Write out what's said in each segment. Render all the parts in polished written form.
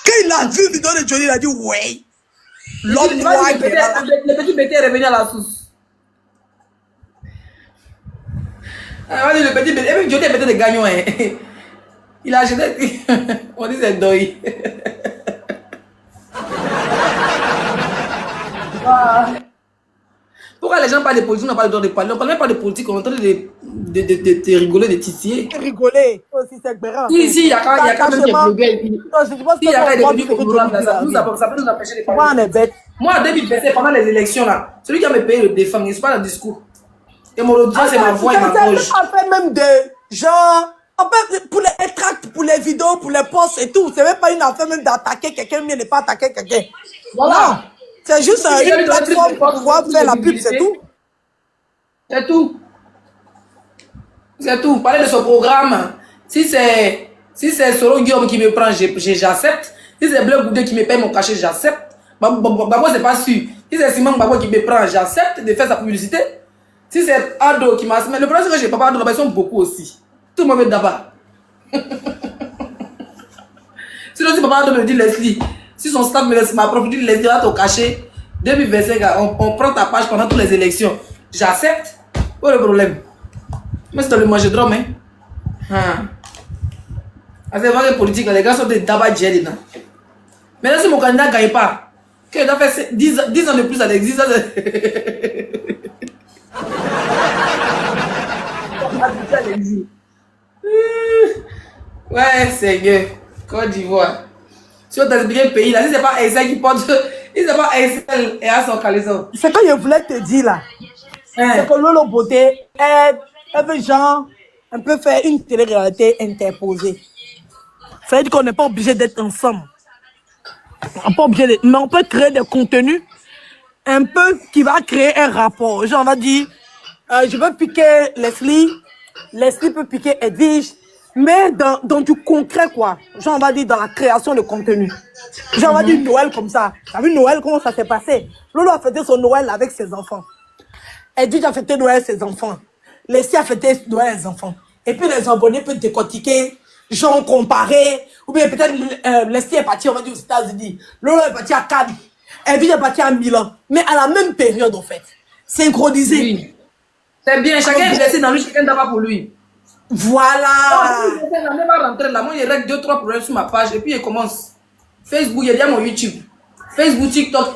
Quand il a vu une vidéo de Johnny, il a dit ouais. L'homme noir qui est là. Le petit bébé est revenu à la source. Ah, le petit bébé, même Johnny est peut-être des gagnants. Hein. Il a acheté. On dit c'est deuil. Pourquoi les gens parlent de politique, on n'a pas le droit de parler? On ne parle même pas de politique, on est en train de rigoler, de titiller. Rigoler. Aussi, c'est Bérin. Ici, il y a quand même des blogueurs. Il y a quand même des blogueurs. Ça peut nous empêcher de parler. Moi, en 2020, pendant les élections, là, celui qui a me payé le défendre, c'est pas le discours. Et mon audience, c'est ma voix et ma poche. On fait même des gens. En fait, pour les tracts, pour les vidéos, pour les posts et tout, c'est même pas une affaire même d'attaquer quelqu'un, mais ne pas attaquer quelqu'un. Voilà. C'est juste une plateforme pour pouvoir faire la pub, c'est tout. C'est tout. C'est tout. Parler de ce programme. Si c'est Solo Guillaume qui me prend, j'accepte. Si c'est Bleu Goudé qui me paye mon cachet, j'accepte. Babo, c'est pas sûr. Si c'est Simon Babo qui me prend, j'accepte de faire sa publicité. Si c'est Ado qui m'a... Mais le problème, c'est que j'ai pas Ado là-bas, ils sont beaucoup aussi. Tout le monde est d'abord. Sinon, si papa Ado me dit Leslie, si son staff me laisse ma prof, dit Leslie, là, ton cachet, 2025, on prend ta page pendant toutes les élections. J'accepte. Pas le problème. Mais c'est dans le manger drum, hein. C'est vrai que politique, les gars sont des tabac jelly. Maintenant, si mon candidat ne gagne pas, qu'il doit faire 10 ans de plus à l'existence. Ouais, Seigneur. Côte d'Ivoire. Si on t'a expliqué le pays, là, si c'est pas Excel qui porte, si c'est pas Excel et à son caleçon. C'est que je voulais te dire là. C'est que Lolo Beauté, elle veut genre un peu faire une télé-réalité interposée. Ça veut dire qu'on n'est pas obligé d'être ensemble. On n'est pas obligé d'être, mais on peut créer des contenus un peu qui va créer un rapport. Genre, on va dire, je veux piquer Leslie, Leslie peut piquer Edwige, mais dans du concret, quoi. Genre, on va dire dans la création de contenu. Genre, on va dire Noël comme ça. T'as vu Noël, comment ça s'est passé? Lolo a fêté son Noël avec ses enfants. Edwige a fêté Noël ses enfants. Leslie a fêté Noël les enfants. Et puis les abonnés peuvent décortiquer, genre comparer. Ou bien peut-être Leslie est parti, on va dire, aux États-Unis. Lolo est parti à Cannes. Edwige est parti à Milan. Mais à la même période, en fait. Synchronisé. Oui. C'est bien, chacun est blessé dans lui, chacun d'abord pour lui. Voilà. Moi, il règle 2-3 problèmes sur ma page et puis il commence. Facebook, il y a mon YouTube. Facebook, TikTok.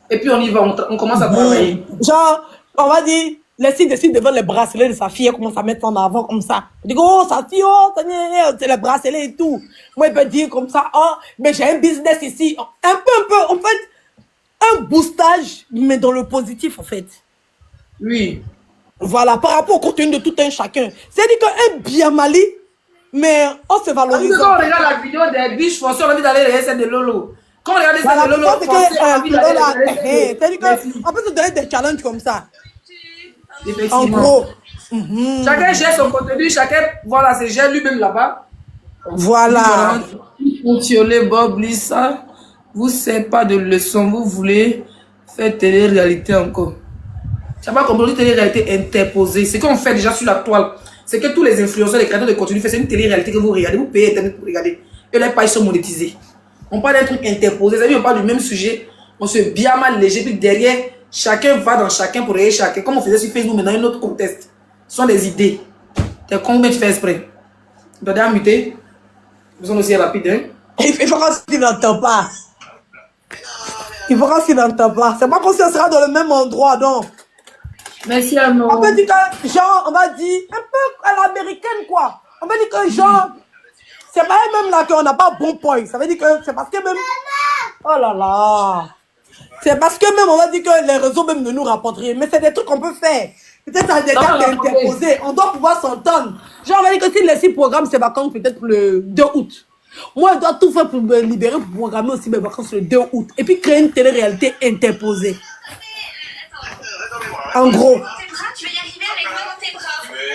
Et puis on y va, on commence à travailler. Genre, on va dire, Leslie décide devant les bracelets de sa fille, elle commence à mettre en avant comme ça. Elle dit, oh, sa fille, oh, c'est les bracelets et tout. Moi, il peut dire comme ça, oh, mais j'ai un business ici. Un peu, en fait, un boostage, mais dans le positif, en fait. Oui. Voilà, par rapport au contenu de tout un chacun. C'est-à-dire qu'un bien Mali, mais on se valorise. Quand on regarde la vidéo des biches forcés, on a envie d'aller regarder celle de Lolo. Quand on regarde celle de Lolo, c'est-à-dire qu'on peut se donner des challenges comme ça. En gros. Chacun gère son contenu, chacun, voilà, c'est gère lui-même là-bas. Voilà. Fonctionnez Bob Lissa, vous savez pas de leçon, vous voulez faire télé-réalité encore. Ça va comprendre une télé-réalité interposée. Ce qu'on fait déjà sur la toile, c'est que tous les influenceurs, les créateurs de contenu font une télé-réalité que vous regardez, vous payez Internet pour regarder. Et les pages sont monétisées. On parle d'un truc interposé, c'est-à-dire on parle du même sujet, on se bien mal léger, puis derrière, chacun va dans chacun pour regarder chacun. Comme on faisait sur Facebook, mais dans un autre contexte. Ce sont des idées. T'es combien tu fais exprès? Tu dois déjà muter. Ils sont aussi rapides, hein? Il faut qu'il n'entend pas. Il faut qu'il n'entend pas. C'est pas comme si on sera dans le même endroit, donc. Merci à nous. On peut dire que, genre, on va dire, un peu à l'américaine, quoi. On peut dire que, genre, c'est pas même là qu'on n'a pas bon point. Ça veut dire que c'est parce que même... Oh là là. C'est parce que même, on va dire que les réseaux même ne nous rapportent rien. Mais c'est des trucs qu'on peut faire. Peut-être à des dates interposées. On doit pouvoir s'entendre. Genre, on va dire que si les 6 programmes ses vacances, peut-être le 2 août. Moi, je dois tout faire pour me libérer, pour programmer aussi mes vacances le 2 août. Et puis créer une télé-réalité interposée. En gros.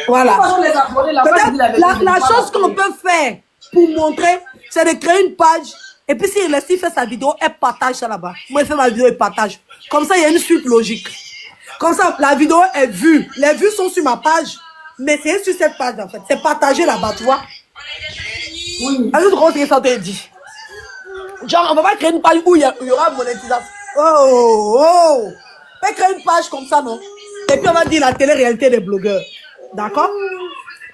Voilà. La chose qu'on peut faire pour montrer, c'est de créer une page. Et puis si Leslie fait sa vidéo, elle partage ça là-bas. Moi, je fais ma vidéo et partage. Comme ça, il y a une suite logique. Comme ça, la vidéo est vue. Les vues sont sur ma page. Mais c'est sur cette page en fait. C'est partagé là-bas, tu vois. Oui. Est-ce que tu comprends ce que ça te dit? Genre, on va pas créer une page où il y aura monétisation. Oh. On va créer une page comme ça, non? Et puis on va dire la télé-réalité des blogueurs. D'accord?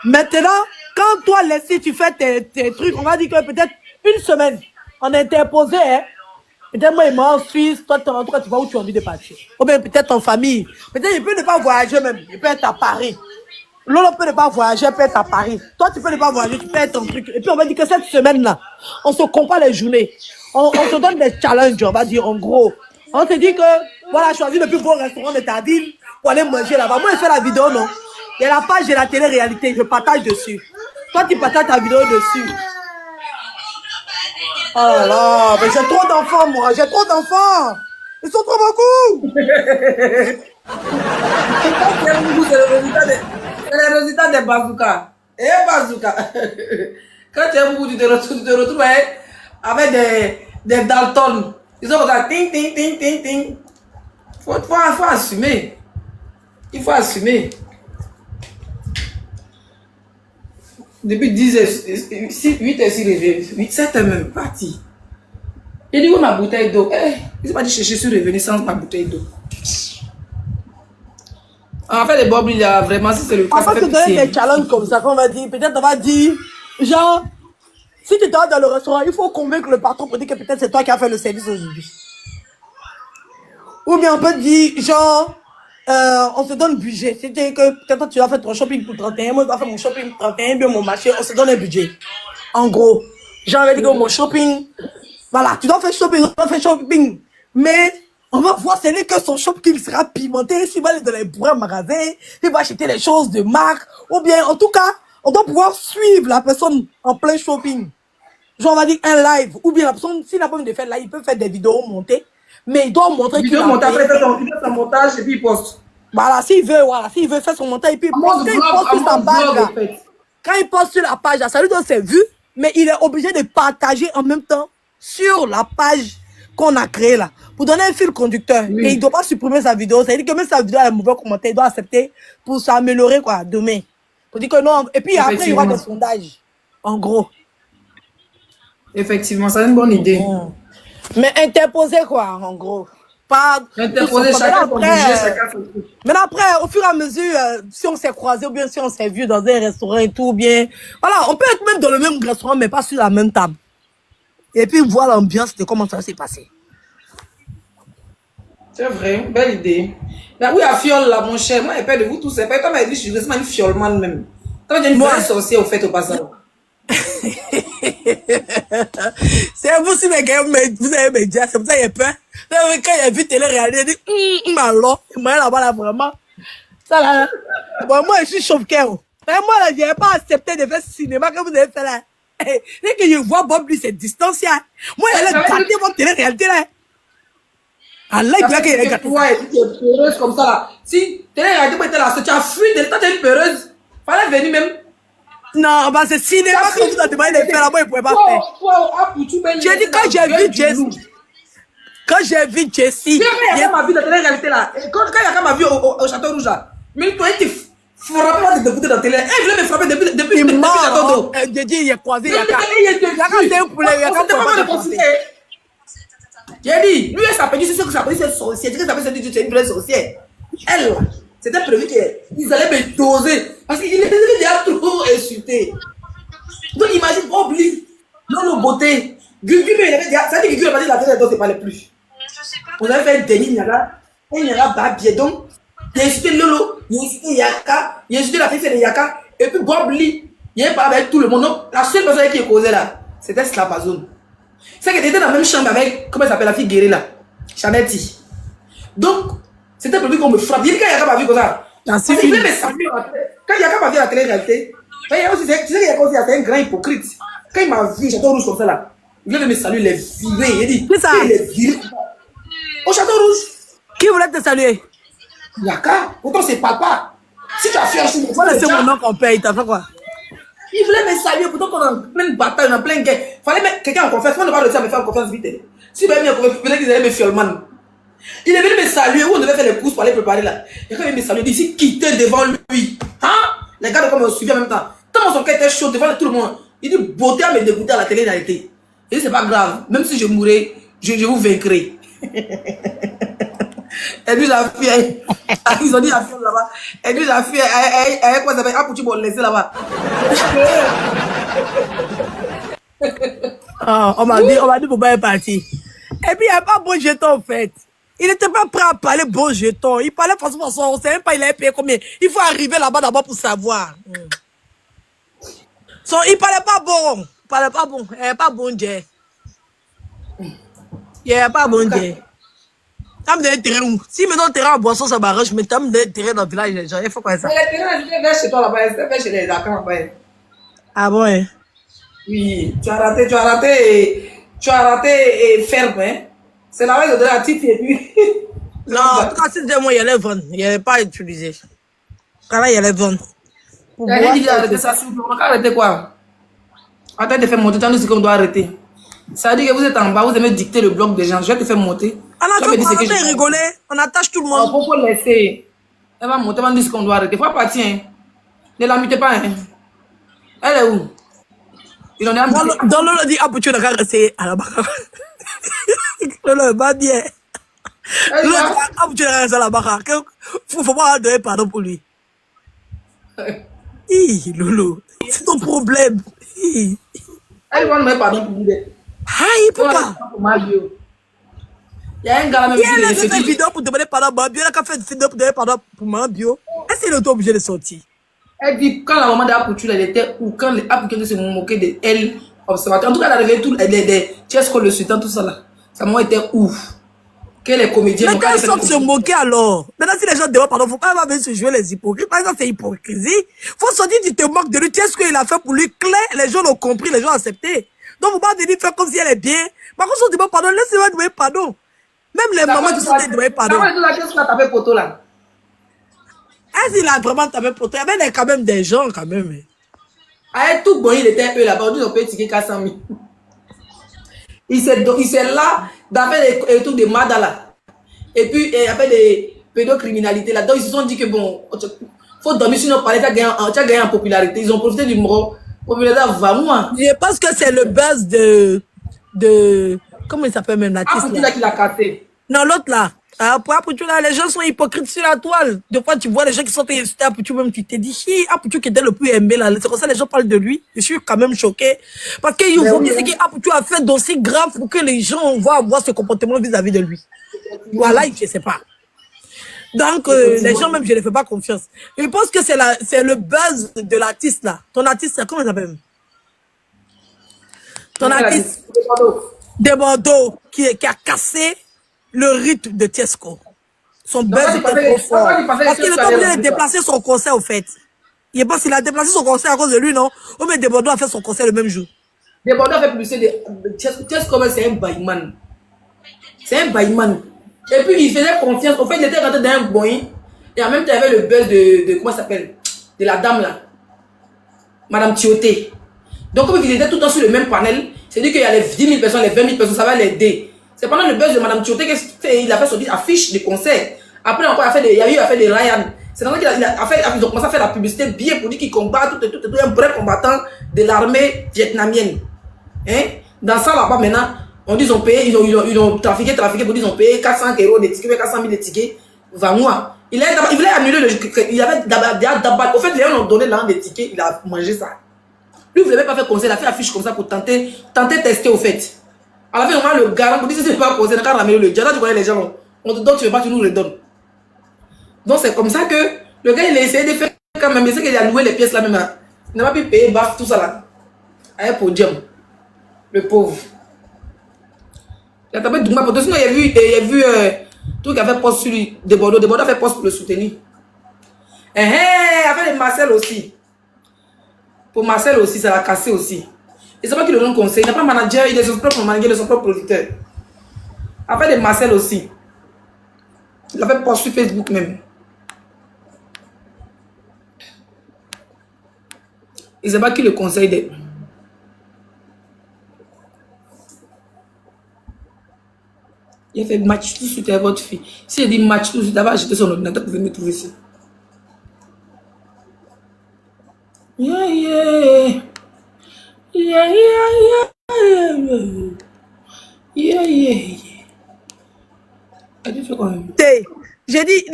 Maintenant, quand toi, Leslie, tu fais tes trucs, on va dire que peut-être une semaine, on a interposé, hein? Peut-être moi, il m'a en Suisse, toi, en tout cas, tu vas où tu as envie de partir. Ou bien peut-être en famille. Peut-être il peut ne pas voyager même. Il peut être à Paris. Lolo peut ne pas voyager, peut être à Paris. Toi, tu peux ne pas voyager, tu peux être en truc. Et puis on va dire que cette semaine-là, on se compare les journées. On se donne des challenges, on va dire, en gros. On te dit que, voilà, choisis le plus beau restaurant de ta ville pour aller manger là-bas. Moi, je fais la vidéo, non? Il y a la page de la télé-réalité, je partage dessus. Toi, tu partages ta vidéo dessus. Oh là là, mais j'ai trop d'enfants, moi, j'ai trop d'enfants. Ils sont trop beaucoup. C'est le résultat des bazookas. Et bazooka. Quand tu es beaucoup, tu te retrouves avec des Dalton. Ils sont comme ça, ting, ting, ting, ting, ting. Faut assumer. Il faut assumer. Depuis 10 heures, 8 heures, 7 heures même, parti. Il dit où ma bouteille d'eau? Il s'est pas dit chercher, je suis revenu sans ma bouteille d'eau. En fait, les Bob, il y a vraiment, si c'est le cas. On va te donner des challenges comme ça, qu'on va dire. Peut-être on va dire, genre, si tu es dans le restaurant, il faut convaincre le patron pour dire que peut-être c'est toi qui as fait le service aujourd'hui. Ou bien on peut dire, genre, on se donne budget. C'est-à-dire que peut-être tu vas faire ton shopping pour 31, moi je dois faire mon shopping pour 31, bien mon marché, on se donne un budget. En gros, genre, on va dire que mon shopping, voilà, tu dois faire shopping, mais on va voir, c'est que son shopping sera pimenté, s'il va aller dans les bourrins magasins, il va acheter les choses de marque, ou bien, en tout cas, on doit pouvoir suivre la personne en plein shopping. Genre, on va dire un live, ou bien la personne, s'il n'a pas envie de faire live, il peut faire des vidéos montées, mais il doit montrer qu'il a monté, après, il fait son montage et puis il poste. Voilà, s'il veut faire son montage, et puis il poste, quand il poste sur sa page, là, quand il poste sur la page, là, ça lui donne ses vues, mais il est obligé de partager en même temps sur la page qu'on a créée là, pour donner un fil conducteur. Oui. Et il ne doit pas supprimer sa vidéo. Ça veut dire que même sa vidéo a un mauvais commentaire, il doit accepter pour s'améliorer quoi, demain. Pour dire que non. Et puis après, il y aura des sondages. En gros. Effectivement, c'est une bonne idée. Mais interposer quoi, en gros. Pas interposer chacun son budget, chacun son truc. Mais après, au fur et à mesure, si on s'est croisé ou bien si on s'est vu dans un restaurant et tout, bien. Voilà, on peut être même dans le même restaurant, mais pas sur la même table. Et puis voir l'ambiance de comment ça s'est passé. C'est vrai, belle idée. Mais oui, à fiole là, mon cher, moi, j'ai peur de vous tous. C'est pas toi, mais je suis vraiment une fioleman même. Toi, j'ai une vraie sorcière au fait au passage. C'est vous si les gars, vous avez mes dias, c'est pour ça qu'il y a peur. Quand il a vu télé-réalité, il dit, alors, il m'a là-bas là vraiment. Ça là, bon, moi, je suis chauve-cœur. Moi, là, je n'ai pas accepté de faire ce cinéma que vous avez fait là. Dès que je vois Bob, lui, c'est distancié. Moi, elle a gâté votre télé-réalité là. Allah, il peut qu'il ait gâté. Ouais, tu es peureuse comme ça là. Si télé-réalité peut être là, tu as fui, toi, tu es une peureuse. Fallait venir même. Non, bah c'est cinéma que vous avez demandé de faire là-bas, il ne pouvait pas faire. J'ai dit, quand j'ai vu Jessie. Quand j'ai vu Jessie. Quand il y a ma vie de télé-réalité là. Quand il y a ma vie au Château Rouge là. Mais toi, il te frappé de bouteille dans la télé. Il voulait me frapper depuis le Château d'eau. J'ai dit, il est croisé, il y a qu'à. C'est un poulet, il y a qu'à. J'ai dit, lui, elle s'appelle, c'est ce que ça s'appelle, c'est sorcière. C'est une vraie sorcière. Elle, c'était prévu qu'ils allaient me doser. Parce qu'il était déjà trop insulté. Donc imagine, oublie. Non, nos beauté. Gugu, il avait déjà. Ça dit que Gugu, il avait dit la télé, donc c'est pas le plus. On avait fait un déni, il y a Babier. Donc, il a insulté Lolo, il a insulté Yaka, il a insulté la fille de Yaka. Et puis Bob Lee, il a parlé avec tout le monde. Donc, la seule personne qui est causée là, c'était Slapazone. C'est qu'elle était dans la même chambre avec, comment elle s'appelle, la fille guérie là, Chanetti. Donc, c'était prévu qu'on me frappe. Il dit qu'il y a pas vu comme ça. Il voulait me saluer. Quand il y a pas vu la télé-réalité, tu sais qu'il y a un grand hypocrite. Quand il m'a vu, Château Rouge comme ça là, il voulait me saluer, les virer. Il dit, il les virer. Au Château Rouge. Qui voulait te saluer? Yaka, pourtant c'est papa. Si tu as fait un chou, c'est mon nom qu'on paye, t'as fait quoi? Il voulait me saluer, pourtant qu'on est en pleine bataille, on est en pleine guerre. Fallait mettre quelqu'un en confiance. Moi, on ne va pas réussir à me faire confiance vite. Si il avait mis en confiance, il qu'ils allaient me fiolman. Il est venu me saluer, où on devait faire les courses pour aller préparer là. Et quand il me saluer, il dit, quitter devant lui. Hein? Les gars de comme on suivait en même temps. Tant son cœur était chaud devant tout le monde. Il dit, beauté à me dégoûter à la télé-réalité. Et c'est pas grave. Même si je mourrais, je vous vaincrai. Et puis la fille, ils ont dit la fille là-bas. Et puis la fille, elle quoi ça fait? Ah, pour tu me laisser là-bas. Ah, on m'a dit pour pas partir. Et puis il n'y a pas bon jeton en fait. Il n'était pas prêt à parler bon jeton. Il parlait façon, on ne sait même pas il avait payé combien. Il faut arriver là-bas d'abord pour savoir. So, il parlait pas bon. Il parlait pas bon. Il n'y avait pas bon Dieu. Il n'y avait pas bon Dieu. T'as me donné terrain où? Si maintenant terrain en boisson, ça m'arrange, mais t'as me donné terrain dans le village des gens. Il faut quoi ça? Mais les terrains, je vais chez toi là-bas, je vais chez les accords là-bas. Ah bon, hein? Oui, tu as raté et ferme, hein. C'est là-bas que je donne la petite et puis. Non, en tout cas, si c'était moi, il allait vendre. Il n'allait pas utiliser. Quand là, il allait vendre. Il y a rien dit d'arrêter ça, s'il vous plaît. On va arrêter quoi? Attends de faire monter, tant de ce qu'on doit arrêter. Ça veut dire que vous êtes en bas, vous aimez dicter le bloc des gens. Je vais te faire monter. On a fait rigoler, on attache tout le monde. On peut laisser. Elle va monter, elle va dire ce qu'on doit arrêter. Il faut partir, hein. Ne la mutez pas, hein. Elle est où? Il en est à dans l'eau, dit, ah, tu n'as qu'à rester à la barre. Lolo, va bien. Lolo, ah, tu n'as qu'à rester à la barre. Faut pas donner pardon pour lui. Hi, Lolo, c'est ton problème. Elle va demander pardon pour vous. Aïe, pourquoi? Il y a un gars là même qui a fait une vidéo pour demander pardon à Bio. Elle a fait une vidéo pour demander pardon pour ma Bio. Est-ce qu'elle est obligée de sortir? Elle dit quand la maman d'Apouture elle était où, quand les Apouture se moquaient de elle, observateur. En tout cas, elle a révélé tout les Tchesco, le sultan, tout ça là. Sa maman était ouf. Que les comédiens. Mais quand ils sortent se moquer alors. Maintenant, si les gens demandent pardon, faut pas venir se jouer les hypocrites. Par exemple, c'est hypocrisie. Faut sortir, tu te moques de lui. Tu sais ce qu'il a fait pour lui. Clair, les gens l'ont compris, les gens ont accepté. Donc, faut pas venir faire comme si elle est bien. Par contre, si on demande pardon, laissez-moi demander pardon. Même les mamans qui sont demander pardon. Qu'est-ce que tu as tapé poteau là? Est-ce qu'il a vraiment tapé poteau? Il y avait quand même des gens, quand même. Avec tout bon, il était un peu là-bas. On dit qu'on peut tirer 400 000. Il s'est là, d'après les trucs de Madala. Et puis, il y avait des pédocriminalités là. Donc, ils se sont dit que bon, faut dormir sur nos palais, tu as gagné en popularité. Ils ont profité du mot. Popularité va moi. Je pense que c'est le buzz de. Comment il s'appelle même l'artiste là? Là qui l'a cassé. Non, l'autre là. Apouture là, les gens sont hypocrites sur la toile. Des fois, tu vois les gens qui sont insultés à Apouture, même tu te dis, hi, Apouture qui était le plus aimé là. C'est comme ça les gens parlent de lui. Je suis quand même choqué. Parce qu'ils vont dire ce qu'Apouture a fait d'aussi grave pour que les gens vont avoir ce comportement vis-à-vis de lui. Voilà, je sais pas. Donc, les gens même, je ne fais pas confiance. Je pense que c'est le buzz de l'artiste là. Ton artiste, comment il s'appelle? Ton artiste de Bordeaux qui a cassé le rythme de Tchesco. Son buzz était trop fort. Parce qu'il est obligé de déplacer son concert au fait. Il pense qu'il a déplacé son concert à cause de lui, non? Ou mais de Bordeaux a fait son concert le même jour. De Bordeaux a fait plus de Tchesco, c'est un baïman. C'est un baïman. Et puis il faisait confiance. Au fait, il était rentré dans un boing. Et en même temps, il y avait le buzz de comment ça s'appelle? De la dame là. Madame Thioté. Donc, comme ils étaient tout le temps sur le même panel, c'est-à-dire qu'il y a les 10 000 personnes, les 20 000 personnes, ça va l'aider. C'est pendant le buzz de Madame Thioté qu'il a fait sortir affiche de concert. Après, encore, il y a eu affaire de Ryan. C'est dans ça qu'ils ont commencé à faire la publicité bien pour dire qu'ils combattent, tout, un vrai combattant de l'armée vietnamienne. Hein? Dans ça, là-bas, maintenant, on dit qu'ils ont payé, ils ont trafiqué, pour dire qu'ils ont payé 400 € de tickets, 400 000 de tickets. Vangoua. Il voulait annuler le. Il avait d'abord. Au fait, les gens ont donné l'argent des tickets, il a mangé ça. Lui, il ne voulait pas faire concert, il a fait affiche comme ça pour tenter tester au fait. À la fin, on a le garant pour dire si c'est pas concert, on a ramené le diable. Tu connais les gens, on te donne, tu ne veux pas, tu nous le donnes. Donc c'est comme ça que le gars, il a essayé de faire quand même, il sait qu'il a loué les pièces là même. Il n'a pas pu payer, baf, tout ça là. Avec podium. Le pauvre. Il a tapé Douma Poto. Sinon, il a vu tout qui a fait poste sur lui. De Bordeaux a fait poste pour le soutenir. Avec Marcel aussi. Pour Marcel aussi, ça l'a cassé aussi. Et c'est pas qu'il le donne conseil. Il n'a pas manager, il est son propre manager, il est son propre producteur. Après de Marcel aussi. Il a fait post sur Facebook même. Il ne sait pas qui le conseille d'être. Il a fait match tout de suite avec votre fille. Si il dit match tout de suite, il va acheter son ordinateur pour venir me trouver ici. Yeah, yeah. Yeah, yeah, yeah, yeah. Yeah, yeah, yeah. Elle fait quoi? J'ai dit,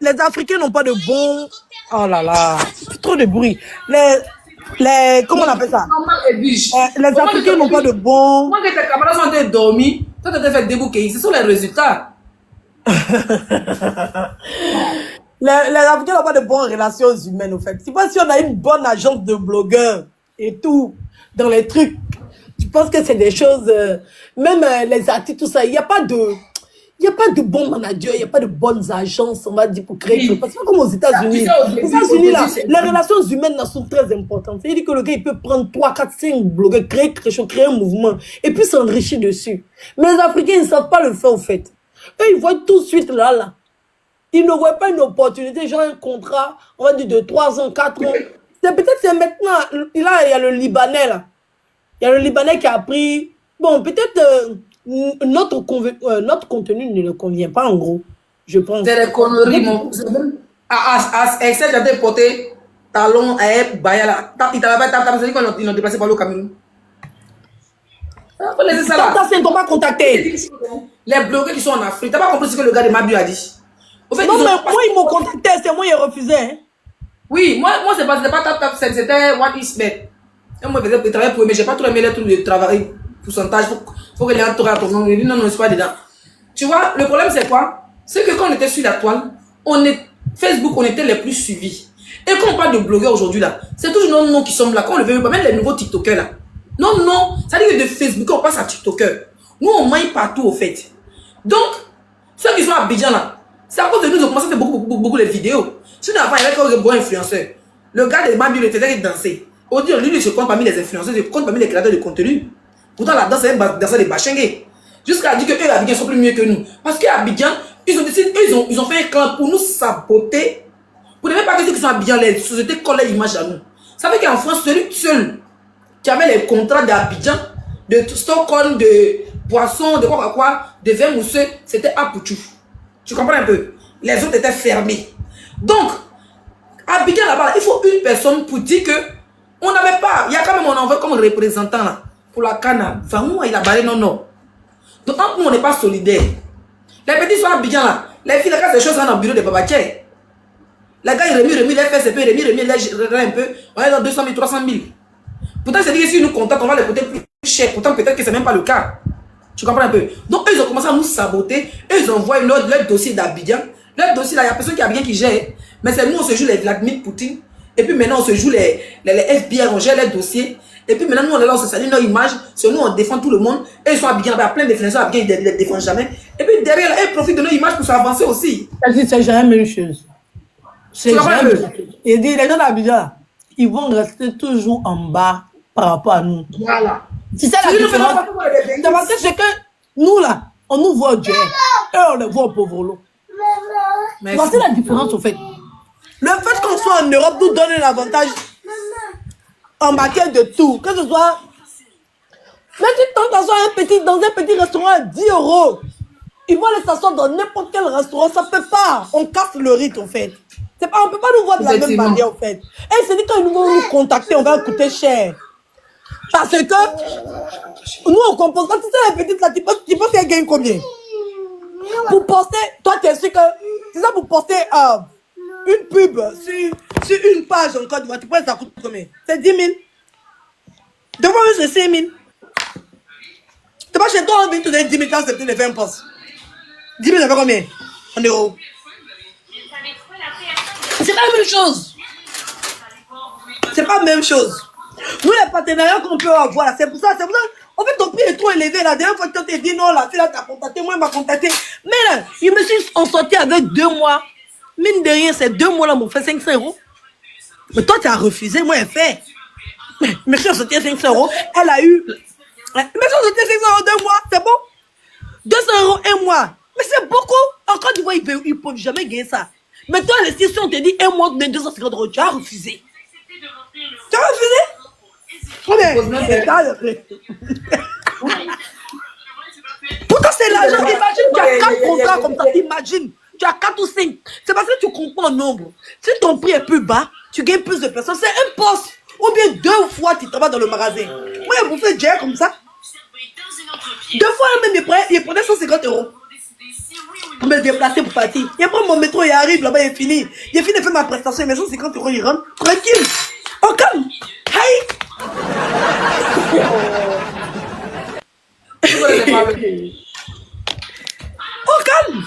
les Africains n'ont pas de bons... Oh là là, c'est trop de bruit. Comment on appelle ça? Les Africains n'ont pas de bons... Moi, que tes camarades sont en train de dormir, toi, tu t'es fait débouquer. Ce sont les résultats. Les Africains n'ont pas de bonnes relations humaines, au fait. C'est pas si on a une bonne agence de blogueurs et tout, dans les trucs. Tu penses que c'est des choses... même les artistes, tout ça, il n'y a pas de... Il n'y a pas de bons managers, il n'y a pas de bonnes agences, on va dire, pour créer. Oui. Parce que comme aux États-Unis, aux États-Unis, là, les relations humaines là, sont très importantes. C'est-à-dire que le gars, il peut prendre 3, 4, 5 blogueurs, créer quelque chose, créer un mouvement, et puis s'enrichir dessus. Mais les Africains, ils ne savent pas le faire, au fait. Eux, ils voient tout de suite là. Ils ne voient pas une opportunité, genre un contrat, on va dire, de 3 ans, 4 ans. Peut-être c'est maintenant, là, il y a le Libanais, là. Il y a le Libanais qui a pris... Bon, peut-être... notre contenu ne le convient pas, en gros, je pense. C'est des conneries, mon. À Excel, j'avais porté talon à Baya là. Il t'avait pas dit qu'ils l'ont déplacé par le Cameroun. Faut laisser ça là. Ils t'ont pas contacté. Les blogueurs qui sont en Afrique, t'as pas compris ce que le gars de Mabu a dit. Au fait, non, mais moi, ils m'ont contacté, c'est moi qui ai refusé. Hein. Oui, moi c'était pas tap, c'était what is bet. Moi, je travaille pour eux, mais j'ai pas trop aimé les trucs de travail. Pourcentage, faut que les gens tournent à ton nom. Il dit non, non, je suis pas dedans. Tu vois, le problème c'est quoi? C'est que quand on était sur la toile, Facebook, on était les plus suivis. Et quand on parle de blogueurs aujourd'hui là, c'est toujours nos noms qui sont là. Quand on le veut pas, même les nouveaux TikTokers là. Non, non, ça dit que de Facebook, on passe à TikToker. Nous, on maille partout au fait. Donc, ceux qui sont à Abidjan là, c'est à cause de nous, ils ont commencé à faire beaucoup de vidéos. Sinon, avant, il y avait un bon influenceur. Le gars de Mabu, il était là, il dansait. Aujourd'hui, lui, il se compte parmi les influenceurs, il se compte parmi les créateurs de contenu. Pourtant, la danse, c'est un danseur de Bachengue. Jusqu'à dire qu'eux, Abidjan, sont plus mieux que nous. Parce qu'à Abidjan, ils ont décidé, ils ont fait un clan pour nous saboter. Vous ne savez pas que ceux qui sont à Abidjan, les sociétés collent l'image à nous. Ça veut qu'en France, celui seul qui avait les contrats d'Abidjan, de Stockholm, de poisson, de quoi, de vin mousseux, c'était Apouchou. Tu comprends un peu? Les autres étaient fermés. Donc, à Abidjan, là-bas, il faut une personne pour dire que on n'avait pas. Il y a quand même un envoi comme représentant là. Pour la canne, vraiment, il a barré non. Donc, entre nous, on n'est pas solidaires. Les petits sont à Abidjan là. Les filles, là, des choses dans le bureau de Babatier. Les gars, ils remis, les fesses, remis, les un peu. On est dans 200 000, 300 000. Pourtant, c'est dit que si nous contactent, on va les coûter plus cher. Pourtant, peut-être que ce n'est même pas le cas. Tu comprends un peu? Donc, eux, ils ont commencé à nous saboter. Eux, ils envoient leur dossier d'Abidjan. Leur dossier, là, il y a personne qui a Abidjan qui gère. Mais c'est nous, on se joue les Vladimir Poutine. Et puis maintenant, on se joue les FBI, on gère les dossiers. Et puis maintenant, nous, on est là, on se salue notre image. C'est nous, on défend tout le monde. Et ils sont Abidjan, il y a plein d'influenceurs Abidjan, ils ne les défendent jamais. Et puis derrière, là, ils profitent de notre image pour s'avancer aussi. C'est jamais la même chose. C'est jamais la même chose. Et les gens d'Abidjan, ils vont rester toujours en bas par rapport à nous. Voilà. C'est ça la différence. C'est que nous, là, on nous voit au Dieu. Et on les voit au pauvre lot. C'est la différence, au fait. Le fait qu'on soit en Europe nous donne un avantage en matière de tout. Que ce soit... Même si tu t'assois dans un petit restaurant à 10 €, ils vont aller s'asseoir dans n'importe quel restaurant. Ça ne peut pas. On casse le rythme, en fait. On ne peut pas nous voir de la même manière, en fait. Et c'est dit quand ils vont nous contacter, on va coûter cher. Parce que nous, on compose. Quand tu sais la petite là, tu penses qu'elle gagne combien? Pour poster, toi, tu es sûr que c'est ça pour poster une pub sur une page en Côte d'Ivoire. Tu penses que ça coûte combien? C'est 10 000. Devant eux, c'est 5 000. Tu vas chez toi, on vient te donner 10 000 quand c'est les 20 postes. 10 000, ça fait combien? En euros. C'est pas la même chose. C'est pas la même chose. Nous, les partenariats qu'on peut avoir, c'est pour ça. En fait, ton prix est trop élevé. La dernière fois que tu t'es dit non, la fille là t'a contacté, moi, elle m'a contacté. Mais là, je me suis sorti avec 2 mois. Mine de rien, ces 2 mois-là m'ont fait 500 €. Mais toi, tu as refusé, moi, elle fait. Mais si on sortait 500 €, elle a eu. Mais si on sortait 500 € 2 mois, c'est bon. 200 € 1 mois. Mais c'est beaucoup. En Côte d'Ivoire, ils ne peuvent jamais gagner ça. Mais toi, si on te dit 1 mois, 250 €, tu as refusé. Tu as refusé? Pourtant, c'est l'argent. Imagine, tu as 4 contrats comme ça. Imagine, tu as 4 ou 5. C'est parce que tu comprends le nombre. Si ton prix est plus bas, tu gagnes plus de personnes. C'est un poste. Ou bien 2 fois, tu travailles dans le magasin. Moi, vous faites gérer comme ça. 2 fois même, il prenait 150 €. Pour me déplacer pour partir. Il prend mon métro, il arrive là-bas, il est fini. Il est fini de faire ma prestation, il met 150 €, il rentre. Tranquille. Oh, calme. Hey. Oh, calme.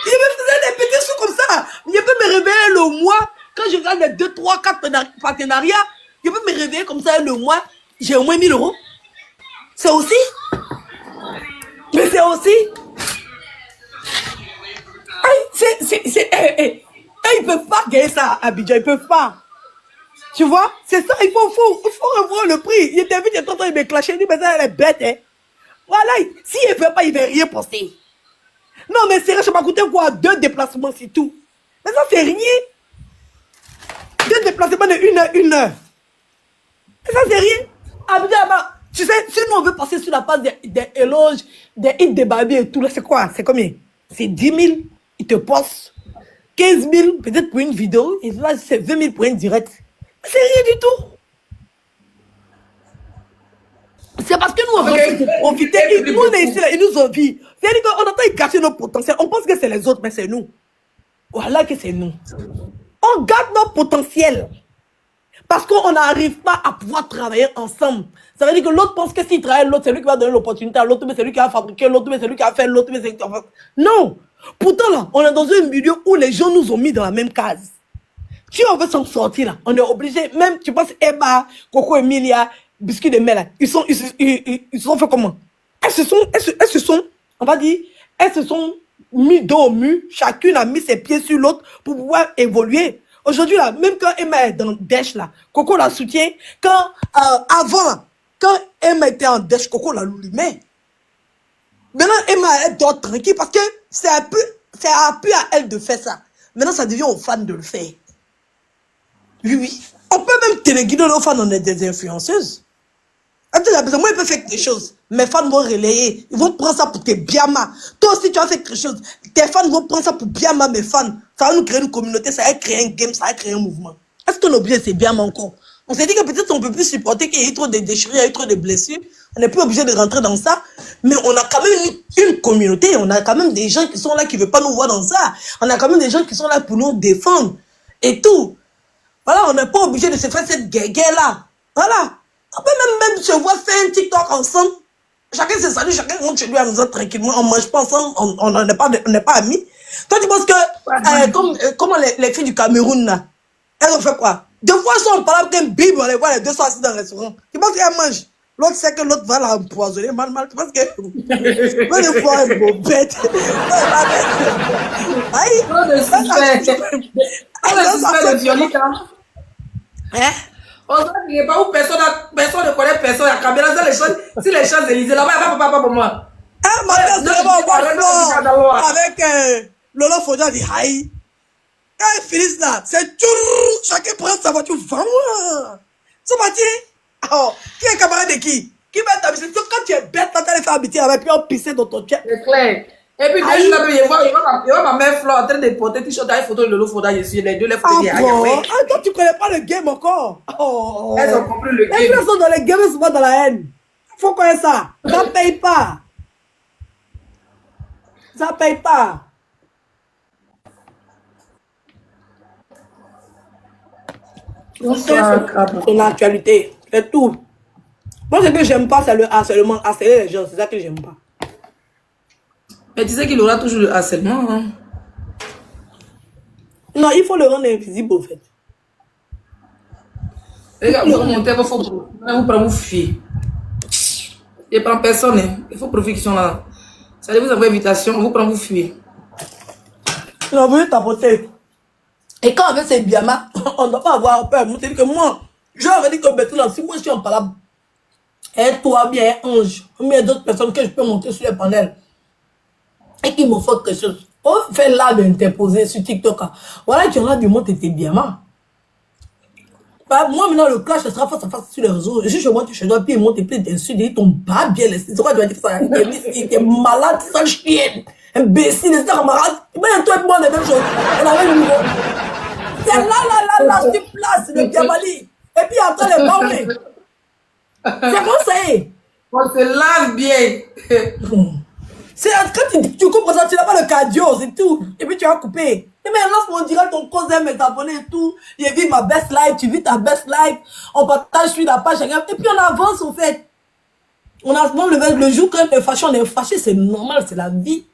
Je me faisais des petits sous comme ça. Je peux me réveiller le mois. Quand je regarde les 2, 3, 4 partenariats, je peux me réveiller comme ça le mois. J'ai au moins 1000 €. C'est aussi. Mais c'est aussi. Ils peuvent pas gagner ça à Abidjan, ils peuvent pas. Tu vois, c'est ça, il faut revoir le prix. Il était vite, il est en train de me clasher, il dit, mais ça, elle est bête, hein. Voilà, s'il ne veut pas, il ne va rien poster. Non, mais c'est vrai, ça m'a coûté quoi? 2 déplacements, c'est tout. Mais ça, c'est rien. 2 déplacements de 1 heure, 1 heure. Mais ça, c'est rien. Abidjan, tu sais, si nous, on veut passer sur la page des éloges, des hits de Babi et tout, là, c'est quoi? C'est combien? C'est 10 000, il te poste 15 000, peut-être pour une vidéo, et là, c'est 20 000 pour une direct. Mais c'est rien du tout. C'est parce que nous, on veut profiter. Nous, on est ici, là, ils nous ont vu. C'est-à-dire qu'on entend cacher nos potentiels. On pense que c'est les autres, mais c'est nous. Voilà que c'est nous. On garde nos potentiels. Parce qu'on n'arrive pas à pouvoir travailler ensemble. Ça veut dire que l'autre pense que s'il travaille l'autre, c'est lui qui va donner l'opportunité à l'autre, mais c'est lui qui va fabriquer l'autre, mais c'est lui qui va faire l'autre, mais c'est lui qui va... Non. Pourtant, là, on est dans un milieu où les gens nous ont mis dans la même case. Si on veut s'en sortir, là, on est obligé, même, tu penses, Eba, Coco Emilia, Biscuit de Mel, ils sont fait comment? Elles se sont, on va dire, elles se sont mis dos au mur, chacune a mis ses pieds sur l'autre pour pouvoir évoluer. Aujourd'hui, là, même quand Emma est dans Dèche, là, Coco la soutient. Quand, avant, quand Emma était en Dèche, Coco la l'allumait. Maintenant, Emma, elle dort tranquille parce que c'est un peu à elle de faire ça. Maintenant, ça devient aux fans de le faire. Oui, oui. On peut même téléguider nos fans, on est des influenceuses. Moi, ils peuvent faire quelque chose. Mes fans vont relayer. Ils vont prendre ça pour tes biamas. Toi aussi, tu vas faire quelque chose. Tes fans vont prendre ça pour biama, mes fans. Ça va nous créer une communauté, ça va créer un game, ça va créer un mouvement. Est-ce qu'on oublie ces biamas encore? On s'est dit que peut-être on peut plus supporter qu'il y ait trop de déchirures, il y ait trop de blessures. On n'est plus obligé de rentrer dans ça. Mais on a quand même une communauté. On a quand même des gens qui sont là qui ne veulent pas nous voir dans ça. On a quand même des gens qui sont là pour nous défendre. Et tout. Voilà, on n'est pas obligé de se faire cette guerre-là. Voilà. On peut même se voir faire un TikTok ensemble. Chacun se salue, chacun rentre chez lui à nous tranquillement. On ne mange pas ensemble, on n'est pas amis. Toi, tu penses que, comment les filles du Cameroun, là, elles ont fait quoi? 2 fois, elles sont en parlant qu'un bible, on les voit les 2 sont assis dans le restaurant. Tu penses qu'elles mangent? L'autre sait que l'autre va l'empoisonner mal. Tu penses que... Moi, des fois, elle est bête. Aïe! Hein? On ne pas où personne ne connaît personne. Il y a caméra dans les choses. Si les choses Élysées, là-bas, il n'y a pas pour moi. Ah, ma tête, c'est bon, avec Lolo Fodia dit aïe. Quand ils finissent là, c'est tout. Chacun prend sa voiture. Vends-moi. Ça va dire. Oh, qui est camarade de qui? Qui va t'habiter? Quand tu es bête, tu vas faire habiter avec, puis on pisse dans ton tchèque. C'est clair. Et puis, dès que je vois ma mère Flo en train de porter t-shirt avec photo de Lolo Foda, je suis les deux, les photos. Ah bon? Ah, toi, tu connais pas le game encore. Oh. Elles ont compris le game. Les gens sont dans les games, souvent dans la haine. Faut connaître ça. Ça paye pas. Ça paye pas. C'est l'actualité. C'est tout. Moi, ce que j'aime pas, c'est le harcèlement. Harceler les gens, c'est ça que j'aime pas. Mais tu sais qu'il aura toujours le harcèlement, hein? Non, il faut le rendre invisible, au fait. Regarde, vous montez, vous prenez vos filles. Je prends personne, hein. Il faut profiter qu'ils sont là. Ça veut vous avoir invitation, vous prenez vos filles. On a voulu tapoter. Et quand on fait ces biamas, on ne doit pas avoir peur. C'est que moi, j'aurais dit que maintenant, si moi je suis en palabre, et toi, bien, un ange, il y a d'autres personnes que je peux monter sur les panels et qui me font quelque chose. On fait là d'interposer sur TikTok. Voilà, tu en as du monde, t'étais bien. Bah, moi, maintenant, le clash, ça sera face à face sur les réseaux. Je suis chez moi, tu es chez toi, puis ils montent plein d'insultes, ils t'ont pas bien laissé. C'est quoi tu vas dire ça? Il est malade, sale chienne, imbécile, c'est camarade. Mais toi et moi, on est la même chose. On a le même niveau. C'est là, sur place, le Diamali. Et puis après, les bambés. C'est comme ça. On se lave bien. C'est quand tu comprends ça, tu n'as pas le cardio, c'est tout. Et puis tu vas couper. Et maintenant, on dirait ton cause mes abonnés et tout. J'ai vu ma best life, tu vis ta best life. On partage sur la page. Et puis on avance, au fait. On a le jour quand on est fâché, c'est normal, c'est la vie.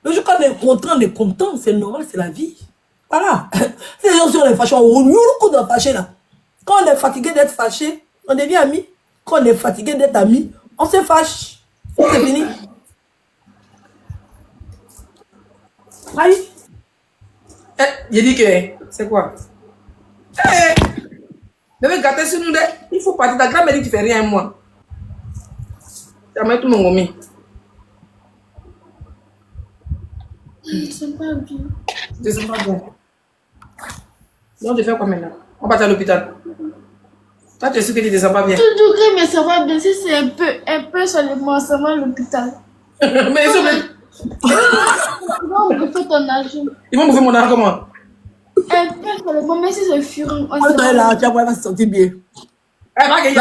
Le jour quand on est content, c'est normal, c'est la vie. Voilà. C'est les gens sur les fâchés, on roule le coup de fâché là. Quand on est fatigué d'être fâché, on devient amis. Quand on est fatigué d'être amis, on se fâche. C'est fini. Aïe. J'ai dit que, c'est quoi? Je vais gâter sur nous. Il faut partir. Ta grand mère dit que tu fais rien, moi. Tu vas mettre tout mon gomi. Je sens pas bien. Je sais pas bien. Donc, je fais quoi maintenant? On part à l'hôpital. Toi, tu es sûr que tu ne te sens pas bien. Toujours que mais ça va bien. Si c'est un peu seulement, ça va à l'hôpital. Mais ils sont... Ils vont bouffer ton argent. Ils vont bouffer mon argent comment? Un peu seulement, mais si c'est furent, on On va donner l'argent, elle va se sentir bien. Elle va gagner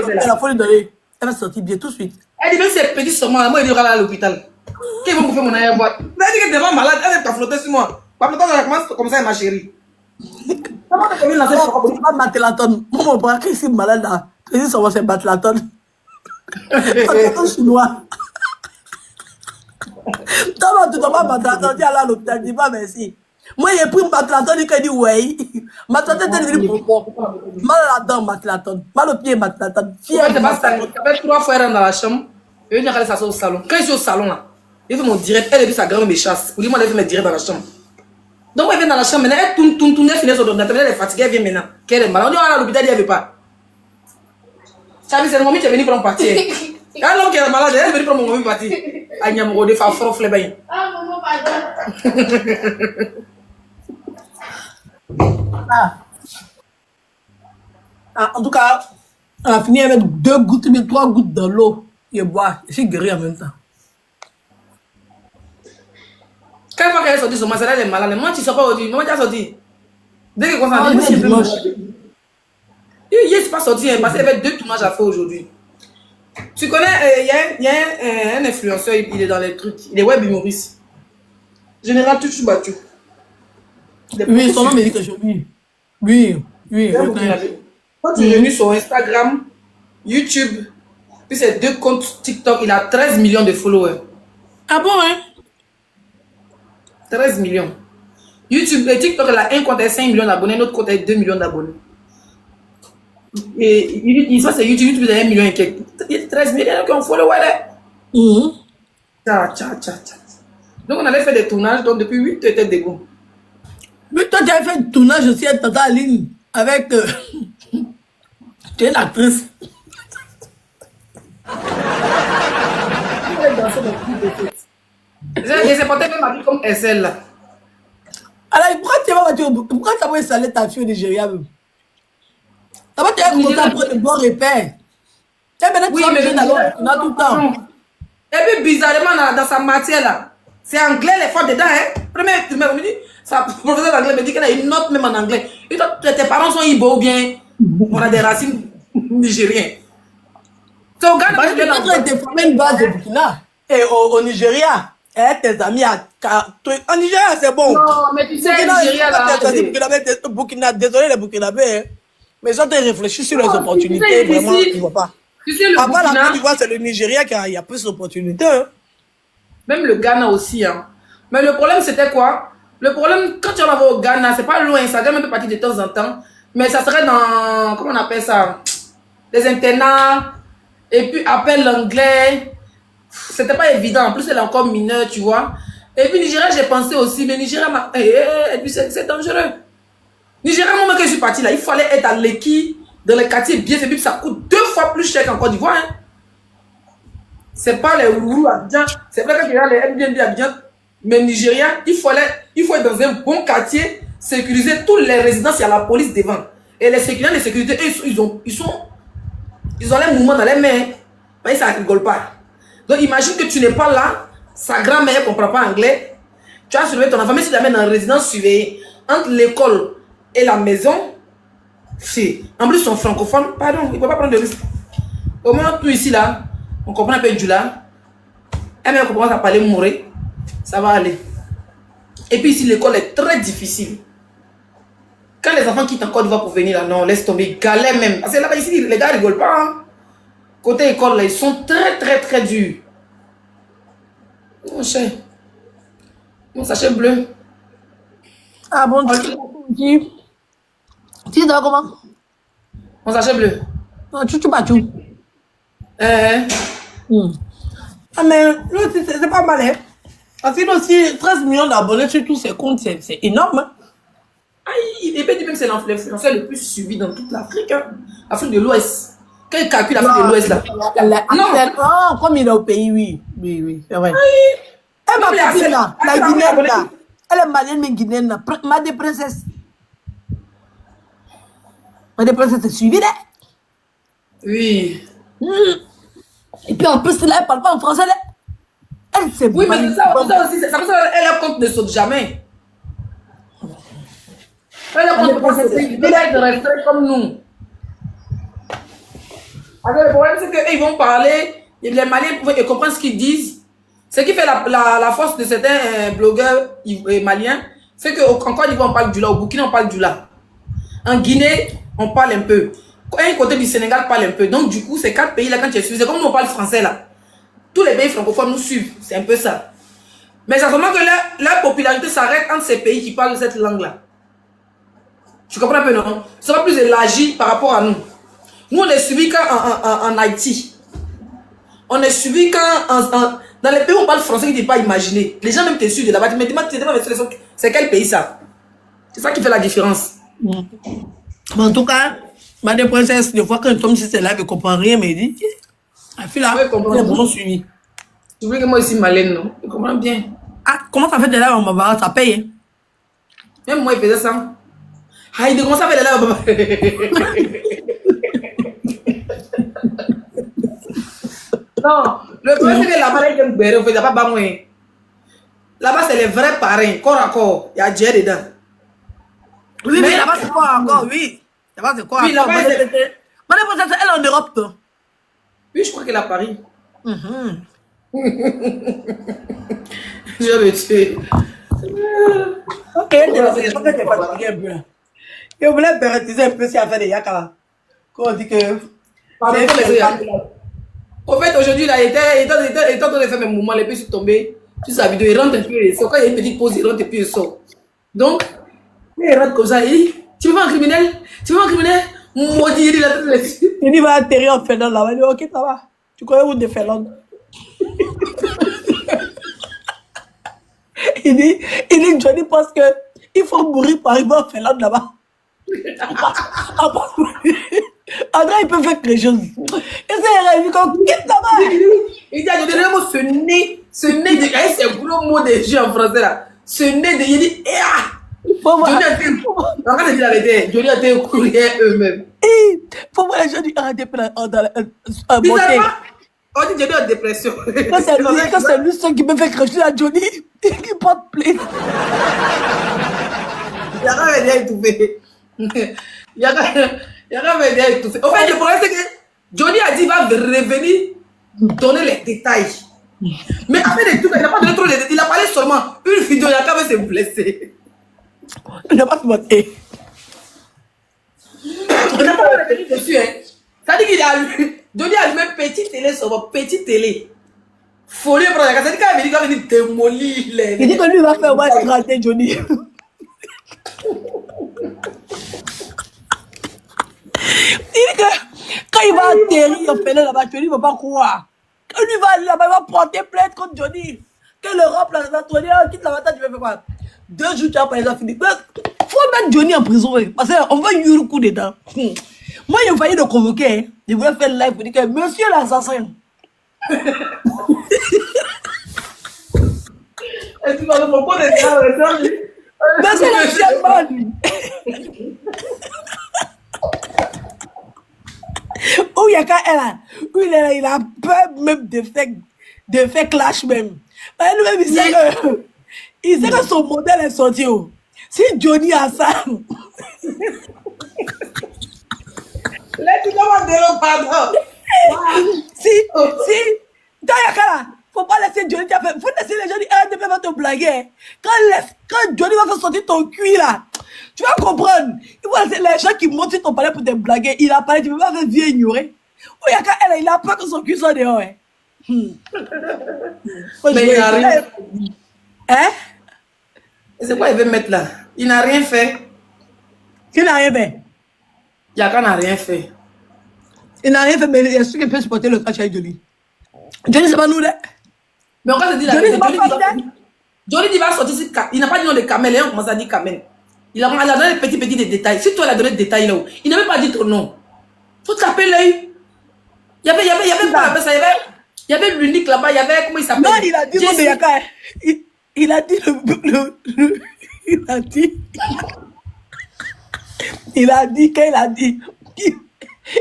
Il faut lui donner. Elle va se sentir bien tout de suite. Elle dit même si c'est petit seulement, moi, il ira à l'hôpital. Qu'ils vont bouffer mon arrière-boîte. Elle dit que tu es malade, elle va flotter sur moi. Pas longtemps, elle commence comme ça, ma chérie. Comment tu as commis lancer On va battre la tonne. Moi, mon bras, qui est malade là. Ici, ça va se battre la tonne. C'est chinois. Toi, tu dois pas battre la tonne. Tu es allé à l'hôpital, dis pas merci. Moi, j'ai pris battre la tonne, il dit ouais. Ma tonne est devenue pour moi. Mal à la dent, battre la tonne. Mal au pied, battre la tonne. Fier. Tu as 3 fois dans la chambre. Et une aller s'asseoir au salon. Quand je suis au salon là, il fait mon direct. Elle et puis sa grand-mère me chasse. Pour lui, moi, elle fait mes directs dans la chambre. Donc, elle vient dans la chambre. Maintenant, elle tourne, elle finit son ordinateur. Elle est fatiguée, elle vient maintenant. Qu'elle est malade. On dit, à l'hôpital, elle ne veut pas. Tu as vu, c'est le moment qui est venu prendre parti. Quand l'homme qui est malade, elle est venue prendre mon moment parti. Aïe, il y a un flé bain. Ah, maman, pardon. En tout cas, on a fini avec 2 gouttes, mais 3 gouttes dans l'eau. Et boire. Je suis guéri en même temps. Quand elle voit qu'elle est sortie sur moi, elle est malade. Moi, tu ne sors pas aujourd'hui. Maman, tu as sorti. Dès que quand Ah, ça dit, dimanche. hier, je ne suis pas sorti parce qu'il y avait 2 tournages à faire aujourd'hui. Tu connais, il y a un influenceur, il est dans les trucs, il est web humoriste. Général Tutu Batu. Oui, son nom me dit que je oui. Oui, oui. Quand tu es venu sur Instagram, YouTube, puis ses 2 comptes TikTok, il a 13 millions de followers. Ah bon, hein? 13 millions. YouTube et TikTok, il a un compte avec 5 millions d'abonnés, l'autre compte avec 2 millions d'abonnés. Et ça, c'est YouTube, il a 1 million et quelques. Il y a 13 millions qui ont followers. Tcha. Donc, on allait faire des tournages, donc depuis 8 étaient des goûts. Mais toi, tu avais fait un tournage aussi à Tata Aline avec. Tu es une actrice. J'ai porté même ma vie comme SL là. Alors, pourquoi tu vas installer ta fille au Nigeria même? D'abord, tu as commencé à prendre le bon repère. Tu as maintenant obligé d'aller au Burkina tout le temps. Et puis, bizarrement, dans sa matière là, c'est anglais, les fois dedans, hein. Premier trimestre, on me dit, sa professeur d'anglais me dit qu'elle a une note même en anglais. Et toi, tes parents sont Ibo ou bien on a des racines nigériennes. Tu regardes, Parce que tu étais formé une base de Burkina. Et au Nigeria, tes amis en Nigeria, c'est bon. Non, mais tu sais, Nigeria là. Burkina, désolé les Burkinabés, hein. Mais ils ont réfléchi sur les opportunités, vraiment, ils ne voient pas. Tu sais, le Après Burkina, la Côte d'Ivoire, c'est le Nigeria qui a plus d'opportunités. Hein. même le Ghana aussi. Hein. Mais le problème, c'était quoi? Le problème, quand tu vas au Ghana, c'est pas loin, ça vient un peu partir de temps en temps. Mais ça serait dans, comment on appelle ça? Les internats. Et puis, appelle l'anglais. C'était pas évident. En plus, elle est encore mineure, tu vois. Et puis, Nigeria, j'ai pensé aussi, mais Nigeria, et puis c'est dangereux. Nigeria, moi, quand je suis parti là, il fallait être à Lekki, dans les quartiers bien fait, puis ça coûte 2 fois plus cher qu'en Côte d'Ivoire. Hein. C'est pas les Ourou Abidjan, c'est vrai que tu as les Airbnb Abidjan, mais Nigeria, il faut être dans un bon quartier, sécuriser toutes les résidences, il y a la police devant. Et les sécurités de sécurité, ils ont les mouvements dans les mains, mais ça ne rigole pas. Donc imagine que tu n'es pas là, sa grand-mère ne comprend pas anglais, tu as surveillé ton enfant, mais si tu l'amènes dans une résidence surveillée, entre l'école et la maison, en plus ils sont francophones, pardon, il ne peut pas prendre de risque. Au moins, tout ici là, On comprend un peu du là. Elle même commence à parler mourir. Ça va aller. Et puis ici, l'école est très difficile. Quand les enfants quittent encore d'Ivoire pour venir là, non, laisse tomber. Galère même. Parce que là-bas, ici, les gars rigolent pas. Hein. Côté école, là, ils sont très, très, très durs. Mon cher. Mon sachet bleu. Ah bon, tu dors comment? Mon sachet bleu. Non, tu pas tout. Ah, mais là, c'est pas mal, hein? Parce que aussi, 13 millions d'abonnés sur tous ces comptes, c'est énorme. Hein? Ah, il peut dire même que c'est l'influenceur le plus suivi dans toute l'Afrique. Hein? Afrique de l'Ouest. Quand il calcule l'Afrique de l'Ouest, là. Non, comme il est au pays, oui. Oui, oui, c'est vrai. Elle m'a copine là, la Guinéenne là. Elle est malienne, mais guinéenne là. Ma des princesses. Ma des princesses est suivie, là. Oui. Et puis en plus, là, elle parle pas en français, là. Elle, c'est Oui, mais c'est ça aussi. C'est pour ça qu'elle a compte ne saute jamais. Elle a compte ne saute. Il doit être resté comme nous. Alors, le problème, c'est qu'ils vont parler, et les Maliens ils comprennent ce qu'ils disent. Ce qui fait la force de certains blogueurs maliens, c'est qu'en Côte d'Ivoire, on parle du là, au Burkina, on parle du là. En Guinée, on parle un peu. Un côté du Sénégal parle un peu. Donc, du coup, ces 4 pays-là, quand tu es suivi, c'est comme nous, on parle français là. Tous les pays francophones nous suivent. C'est un peu ça. Mais c'est seulement que leur popularité s'arrête entre ces pays qui parlent cette langue-là. Tu comprends un peu, non? Ça va plus élargi par rapport à nous. Nous, on est suivis qu'en Haïti. On est suivis quand dans les pays où on parle français, ils ne peuvent pas imaginer. Les gens même te suivent de là-bas. Mais c'est quel pays ça? C'est ça qui fait la différence. Bon, en tout cas, ma des princesses, des fois, quand je tombe sur celle-là, je ne comprends rien, mais il dit, la fille là, elle est bon suivi. Tu veux que moi ici, Malène, non? Je comprends bien. Ah, comment ça fait de là, on va ça paye, hein? Même moi, il faisait ça. Ah, il dit, comment ça fait de là, non, le problème c'est que là-bas, il y a un béret, il n'y a pas moyen. Là-bas, c'est les vrais parrains, corps à corps. Il y a Dieu dedans. Oui, mais là-bas, c'est quoi encore? Oui. Là-bas, c'est quoi? Oui, là-bas, c'est. Madame, elle est en Europe, toi. Oui, je crois qu'elle est à Paris. Je vais me tuer. Ok, je crois que t'es fatigué un peu. Je voulais bérétiser un peu si elle fait des yaka. Quand on dit que. En fait, aujourd'hui, là, il était en train de faire mes mouvements, les pieds sont tombés sur sa vidéo. Il rentre un peu et sort. Quand il y a une petite pause, il rentre et puis il sort. Donc, il rentre comme ça. Il dit, tu veux voir un criminel? Tu veux voir un criminel? Maudit, il a tout laissé. Il dit, va atterrir en Finlande là. Il dit, ok, ça va. Tu connais où de Finlande? Il dit, Johnny pense que il faut mourir pour arriver en Finlande là-bas. André, il peut faire quelque chose. Et c'est il dit, qu'est-ce que ça va? Il dit, ce nez, c'est un gros mot de jeu en français là. Ce nez de, il dit, Johnny a été, Johnny a été courrier eux-mêmes. Faut voir les gens du arrêter dans la bizarrement, on dit Johnny en dépression. Quand c'est lui seul qui me fait cracher à Johnny, qui porte plainte. Il y a quand même bien étouffé. Il y a quand même bien étouffé. En fait, le problème c'est que Johnny a dit qu'il va revenir donner les détails. Mais après les trucs, il n'a pas donné trop les détails. Il a parlé seulement une vidéo, il a quand même se blessé. Il n'a pas se monter. Il n'a pas revenu dessus, hein. Ça dit qu'il a lu. Johnny a lui-même petite télé sur votre petite télé. Folie pour la casa. Ça dit qu'il va venir démolir les. Il dit que lui va faire moi gratter Johnny. Il dit que quand il va atterrir en Finlande là-bas, Johnny ne va pas croire. Quand lui va aller là-bas, il va porter plainte contre Johnny. Que l'Europe là, va tourner, quitte la tu vas faire quoi? 2 jours, tu vas pas les avoir fini. Il faut mettre Johnny en prison, parce qu'on va y le coup dedans. Moi, il a failli le convoquer. Hein. Il voulait faire le live pour dire que monsieur l'assassin. Est-ce que dans mon pot de ça, mais c'est l'anciennement, lui. Où il y a quand elle a, où il a peur même de faire clash même. Mais lui-même, il sait que son modèle est sorti. Oh. Si Johnny a ça. Laisse-moi dire pardon. Si, dans Yakala, faut pas laisser Johnny te faire. Faut laisser les gens dire, ah, tu peux pas te blaguer. Hein. Quand Johnny va faire sortir ton cuir là, tu vas comprendre. Il faut laisser les gens qui montent sur ton palais pour te blaguer. Il a parlé, tu peux pas faire vieux ignorer. Oh, Yaka, elle, il a peur que son cuir soit dehors. Hein. Mais il n'a rien fait. Hein? C'est quoi il veut mettre là? Il n'a rien fait. Il n'a rien fait. Yaka n'a rien fait. Il n'a rien fait, mais il y a ceux qui peuvent supporter le catch avec Johnny. Johnny, c'est pas nous, là. Mais on va se dire la Johnny, vérité. c'est pas famille. Johnny dit va sortir ici. Il n'a pas dit nom de Kamel. Et on commence à dire Kamel. Il a donné les petits détails. Si toi, il a donné des détails là-haut, il n'avait pas dit ton nom. Faut taper l'œil. Il y avait pas ça. Il y avait l'unique là-bas. Il y avait, comment il s'appelle? Non, il a dit le nom de Yaka. Il a dit il a dit. Il a dit qu'il a dit.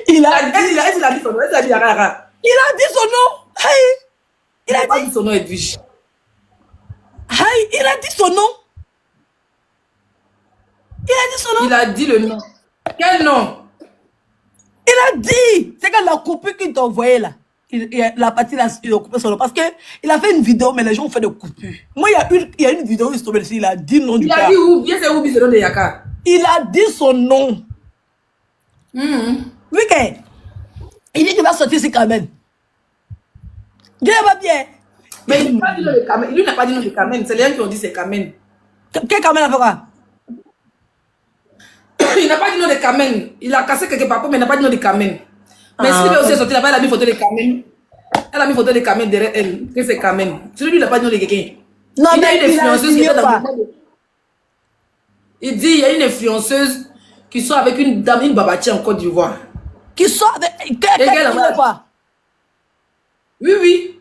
Il a dit son nom. Il a dit Yaka. Il a dit son nom. Hey. Il a pas dit son nom, Edwige. Hey, il a dit son nom. Il a dit son nom. Il a dit le nom. Quel nom? Il a dit. C'est que la coupure qu'il t'a envoyé là. La partie là, il a coupé son nom. Parce qu'il a fait une vidéo, mais les gens ont fait des coupures. Moi, il y a une vidéo, il a dit le nom du gars. Il a dit où? Bien c'est où le nom de Yaka? Il a dit son nom. Oui, il dit qu'il va sortir ses Kamen. Dieu va bien. Mais il n'a pas dit nom de Kamen. Lui n'a pas dit nom de Kamen. C'est les gens qui ont dit c'est Kamen. Quel Kamen a fait quoi? Il n'a pas dit nom de Kamen. Il a cassé quelques papiers, mais il n'a pas dit nom de Kamen. Mais si il veut aussi sortir là-bas, elle a mis photo de Kamen. Elle a mis photo de Kamen derrière elle. Que c'est Kamen. Celui-là, il n'a pas dit nom de quelqu'un. Non, il y a une influenceuse qui est dans pas. Il dit il y a une influenceuse qui sort avec une dame, une babati en Côte d'Ivoire. Qui sort avec. Pas. Oui, oui.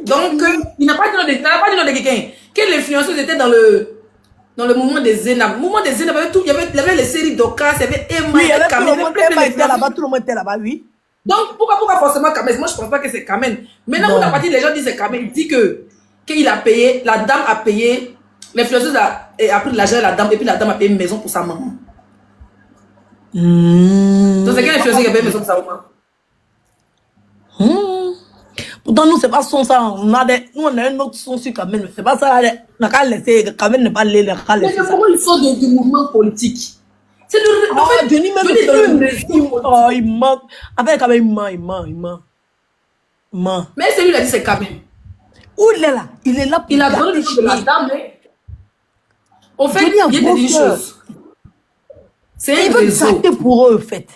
Donc, il n'a pas dit nom de quelqu'un. Que l'influenceuse était dans le mouvement des Zénab. Le mouvement des Zénab, il y avait les séries d'Oka, il y avait Emma, oui, il y avait Kamen. Tout le monde était là-bas, oui. Donc, pourquoi forcément Kamen? Moi, je ne pense pas que c'est Kamen. Maintenant, quand la partie des gens disent c'est Kamen, il dit qu'il a payé, la dame a payé, l'influenceuse a pris de l'argent à la dame, et puis la dame a payé une maison pour sa maman. Donc, c'est quelle influenceuse qui a payé une maison pour sa maman? Pourtant, nous, c'est pas son ça. Nous, on a un autre son sur Kamen. C'est pas ça. On a qu'à laisser. Kamen n'est pas les. Mais comment ils sont du mouvement politique? C'est le. En fait, Johnny même. Oh, il ment. Avec Kamen, il ment. Mais celui-là dit c'est Kamen. Où il est là? Il est là pour. Il a donné le nom de la dame, mais. Au fait, il y a des choses. C'est un réseau. C'est pour eux, en fait.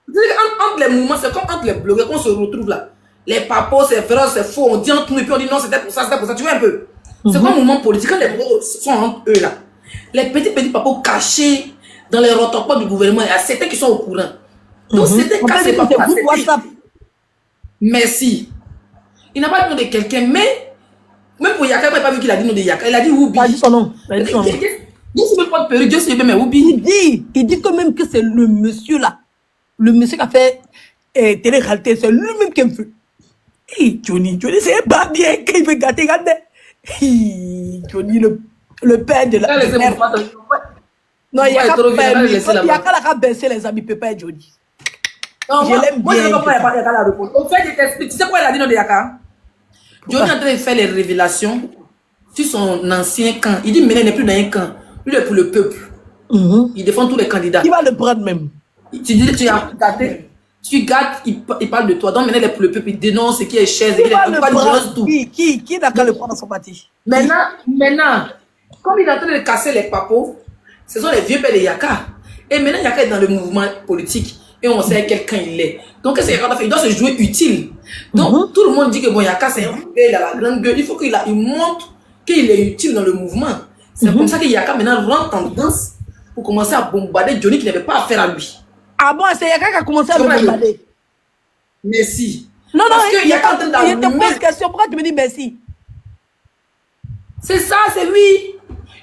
Entre les mouvements, c'est comme entre les blogueurs qu'on se retrouve là. Les papos, c'est vrai, c'est faux. On dit entre nous et puis on dit non, c'était pour ça, c'était pour ça. Tu vois un peu? C'est comme un mouvement politique. Quand les blogueurs sont entre eux là, les petits papos cachés dans les rotopots du gouvernement, il y a certains qui sont au courant. Donc c'était cassé par WhatsApp. Merci. Il n'a pas dit nom de quelqu'un, mais même pour Yaka, il n'a pas vu qu'il a dit nom de Yaka. Il a dit Oubi. Il a dit son nom. Il dit si même pas de perruque, Dieu sait même Oubi. Il dit que même que c'est le monsieur là. Le monsieur qui a fait télé-réalité, c'est lui-même qui a fait. Hey, Johnny, c'est pas bien qu'il veut gâter, regardez. Hey, Johnny, le père de la. Non, il y a qu'à baisser les amis, peut pas être Johnny. Non, moi, je ne sais pas pourquoi Yaka la réponse. En fait, je t'explique. Tu sais pourquoi il a dit non de Yaka? Johnny est en train de faire les révélations sur son ancien camp. Il dit, mais il n'est plus dans un camp. Lui, il est pour le peuple. Il défend tous les candidats. Il va le prendre même. Tu dis, tu as gâté. Tu gâtes, il parle de toi. Donc maintenant, il est pour le peuple, il dénonce ce qui est cher. Il va le prendre. Qui n'a qu'à le prendre dans son parti? Maintenant, comme il est en train de casser les papos, ce sont les vieux pères de Yaka. Et maintenant, Yaka est dans le mouvement politique. Et on sait quelqu'un il est. Donc, qu'est-ce qu'il a fait? Il doit se jouer utile. Donc, tout le monde dit que bon, Yaka, c'est un peu, il a la grande gueule. Il faut qu'il montre qu'il est utile dans le mouvement. C'est comme ça que Yaka maintenant rentre en danse pour commencer à bombarder Johnny qui n'avait pas affaire à lui. Ah bon, c'est Yaka qui a commencé à me bombarder. Merci. Non, il te pose question. Pourquoi tu me dis merci? C'est ça, c'est lui.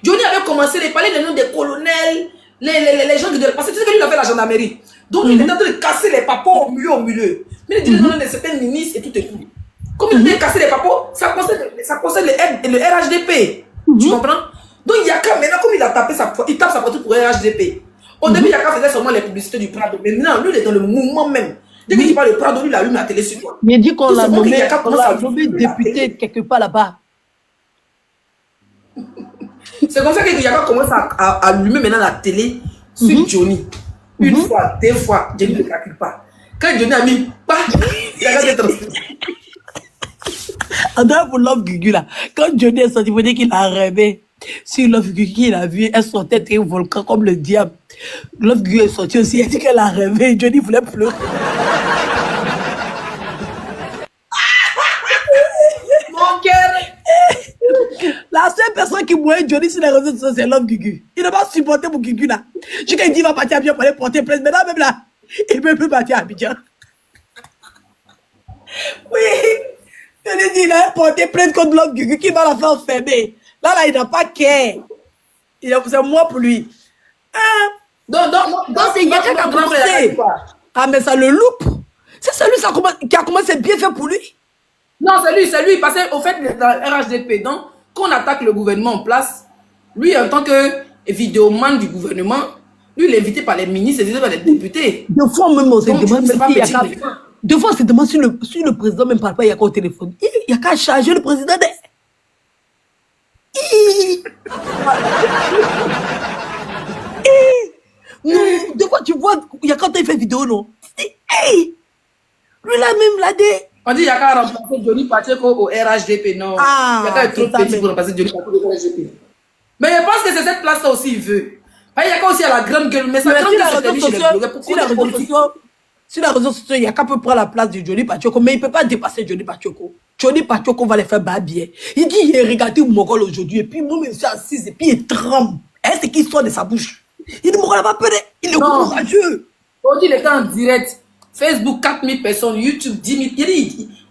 Johnny avait commencé à parler des noms des colonels, les gens qui devaient passer. Tu sais que lui, il a fait la gendarmerie. Donc, il était en train de casser les papos au milieu. Mais il dit non, de certains ministres et tout et tout. Comme il était cassé les papos, ça concerne le RHDP. Tu comprends? Donc, Yaka, maintenant, comme il a tapé il tape sa poitrine pour RHDP. Au début, Yaka faisait seulement les publicités du Prado. Mais maintenant, lui, il est dans le mouvement même. Dès que tu parles de Prado, lui, il allume la télé sur toi. Il dit qu'on Tout l'a ce monde que nommé, Yaka commence à allumer la député télé. quelque part là-bas. C'est comme ça que Yaka commence à allumer maintenant la télé sur Johnny. Une fois, deux fois, Johnny ne calcule pas. Quand Johnny a mis pas, Yaka s'est transféré. André pour Love Gugu là, quand Johnny est sorti, il faut dire qu'il a rêvé. Sur Love Gugu, il a vu, elle sortait un volcan comme le diable. Love Gugu est sorti aussi, elle dit qu'elle a rêvé. Johnny voulait pleurer. Mon cœur. La seule personne qui mourait Johnny sur les réseaux sociaux, c'est Love Gugu. Il n'a pas supporté pour Gugu là. Jusqu'à il dit il va partir à Abidjan pour aller porter plainte. Maintenant même là, il ne peut plus partir à Abidjan. Oui. Il a dit il a porté plainte contre Love Gugu qui va la faire enfermer. Là, il n'a pas care. C'est moi pour lui. Hein? Donc c'est Yaka qui a commencé. Ah, mais ça le loupe. C'est celui qui a commencé bien fait pour lui. Non, c'est lui. Parce qu'au fait, dans RHDP, donc, quand on attaque le gouvernement en place, lui, en tant que vidéoman du gouvernement, lui, il est invité par les ministres, il est invité par les députés. Deux fois même, on se Donc, demande c'est pas si petit. Yaka. Deux fois, on se demande si le président même parle pas Yaka au téléphone. Il y a qu'à charger le président de. Non, de quoi tu vois, il y a quand il fait vidéo, non? Hey! Lui là même, là, des. On dit Yaka a remplacé Johnny Pacheco au RHDP, non. Yaka est trop petit pour remplacer Johnny Pacheco au RHDP. Mais je pense que c'est cette place-là aussi, il veut. Yaka aussi a la grande gueule, mais sa grande gueule, c'est lui chez les blogueurs. Sur les réseaux sociaux, Yaka peut prendre la place de Johnny Pacheco, mais il ne peut pas dépasser Johnny Pacheco. Johnny Pacheco va les faire babiller. Il dit, il a regardé Mogol aujourd'hui, et puis moi-même, je suis assise, et puis il tremble. Et c'est qu'il sort de sa bouche. Il dit, Mogol n'a pas peur, il est courageux. Aujourd'hui, il était en direct. Facebook, 4000 personnes, YouTube, 10 000.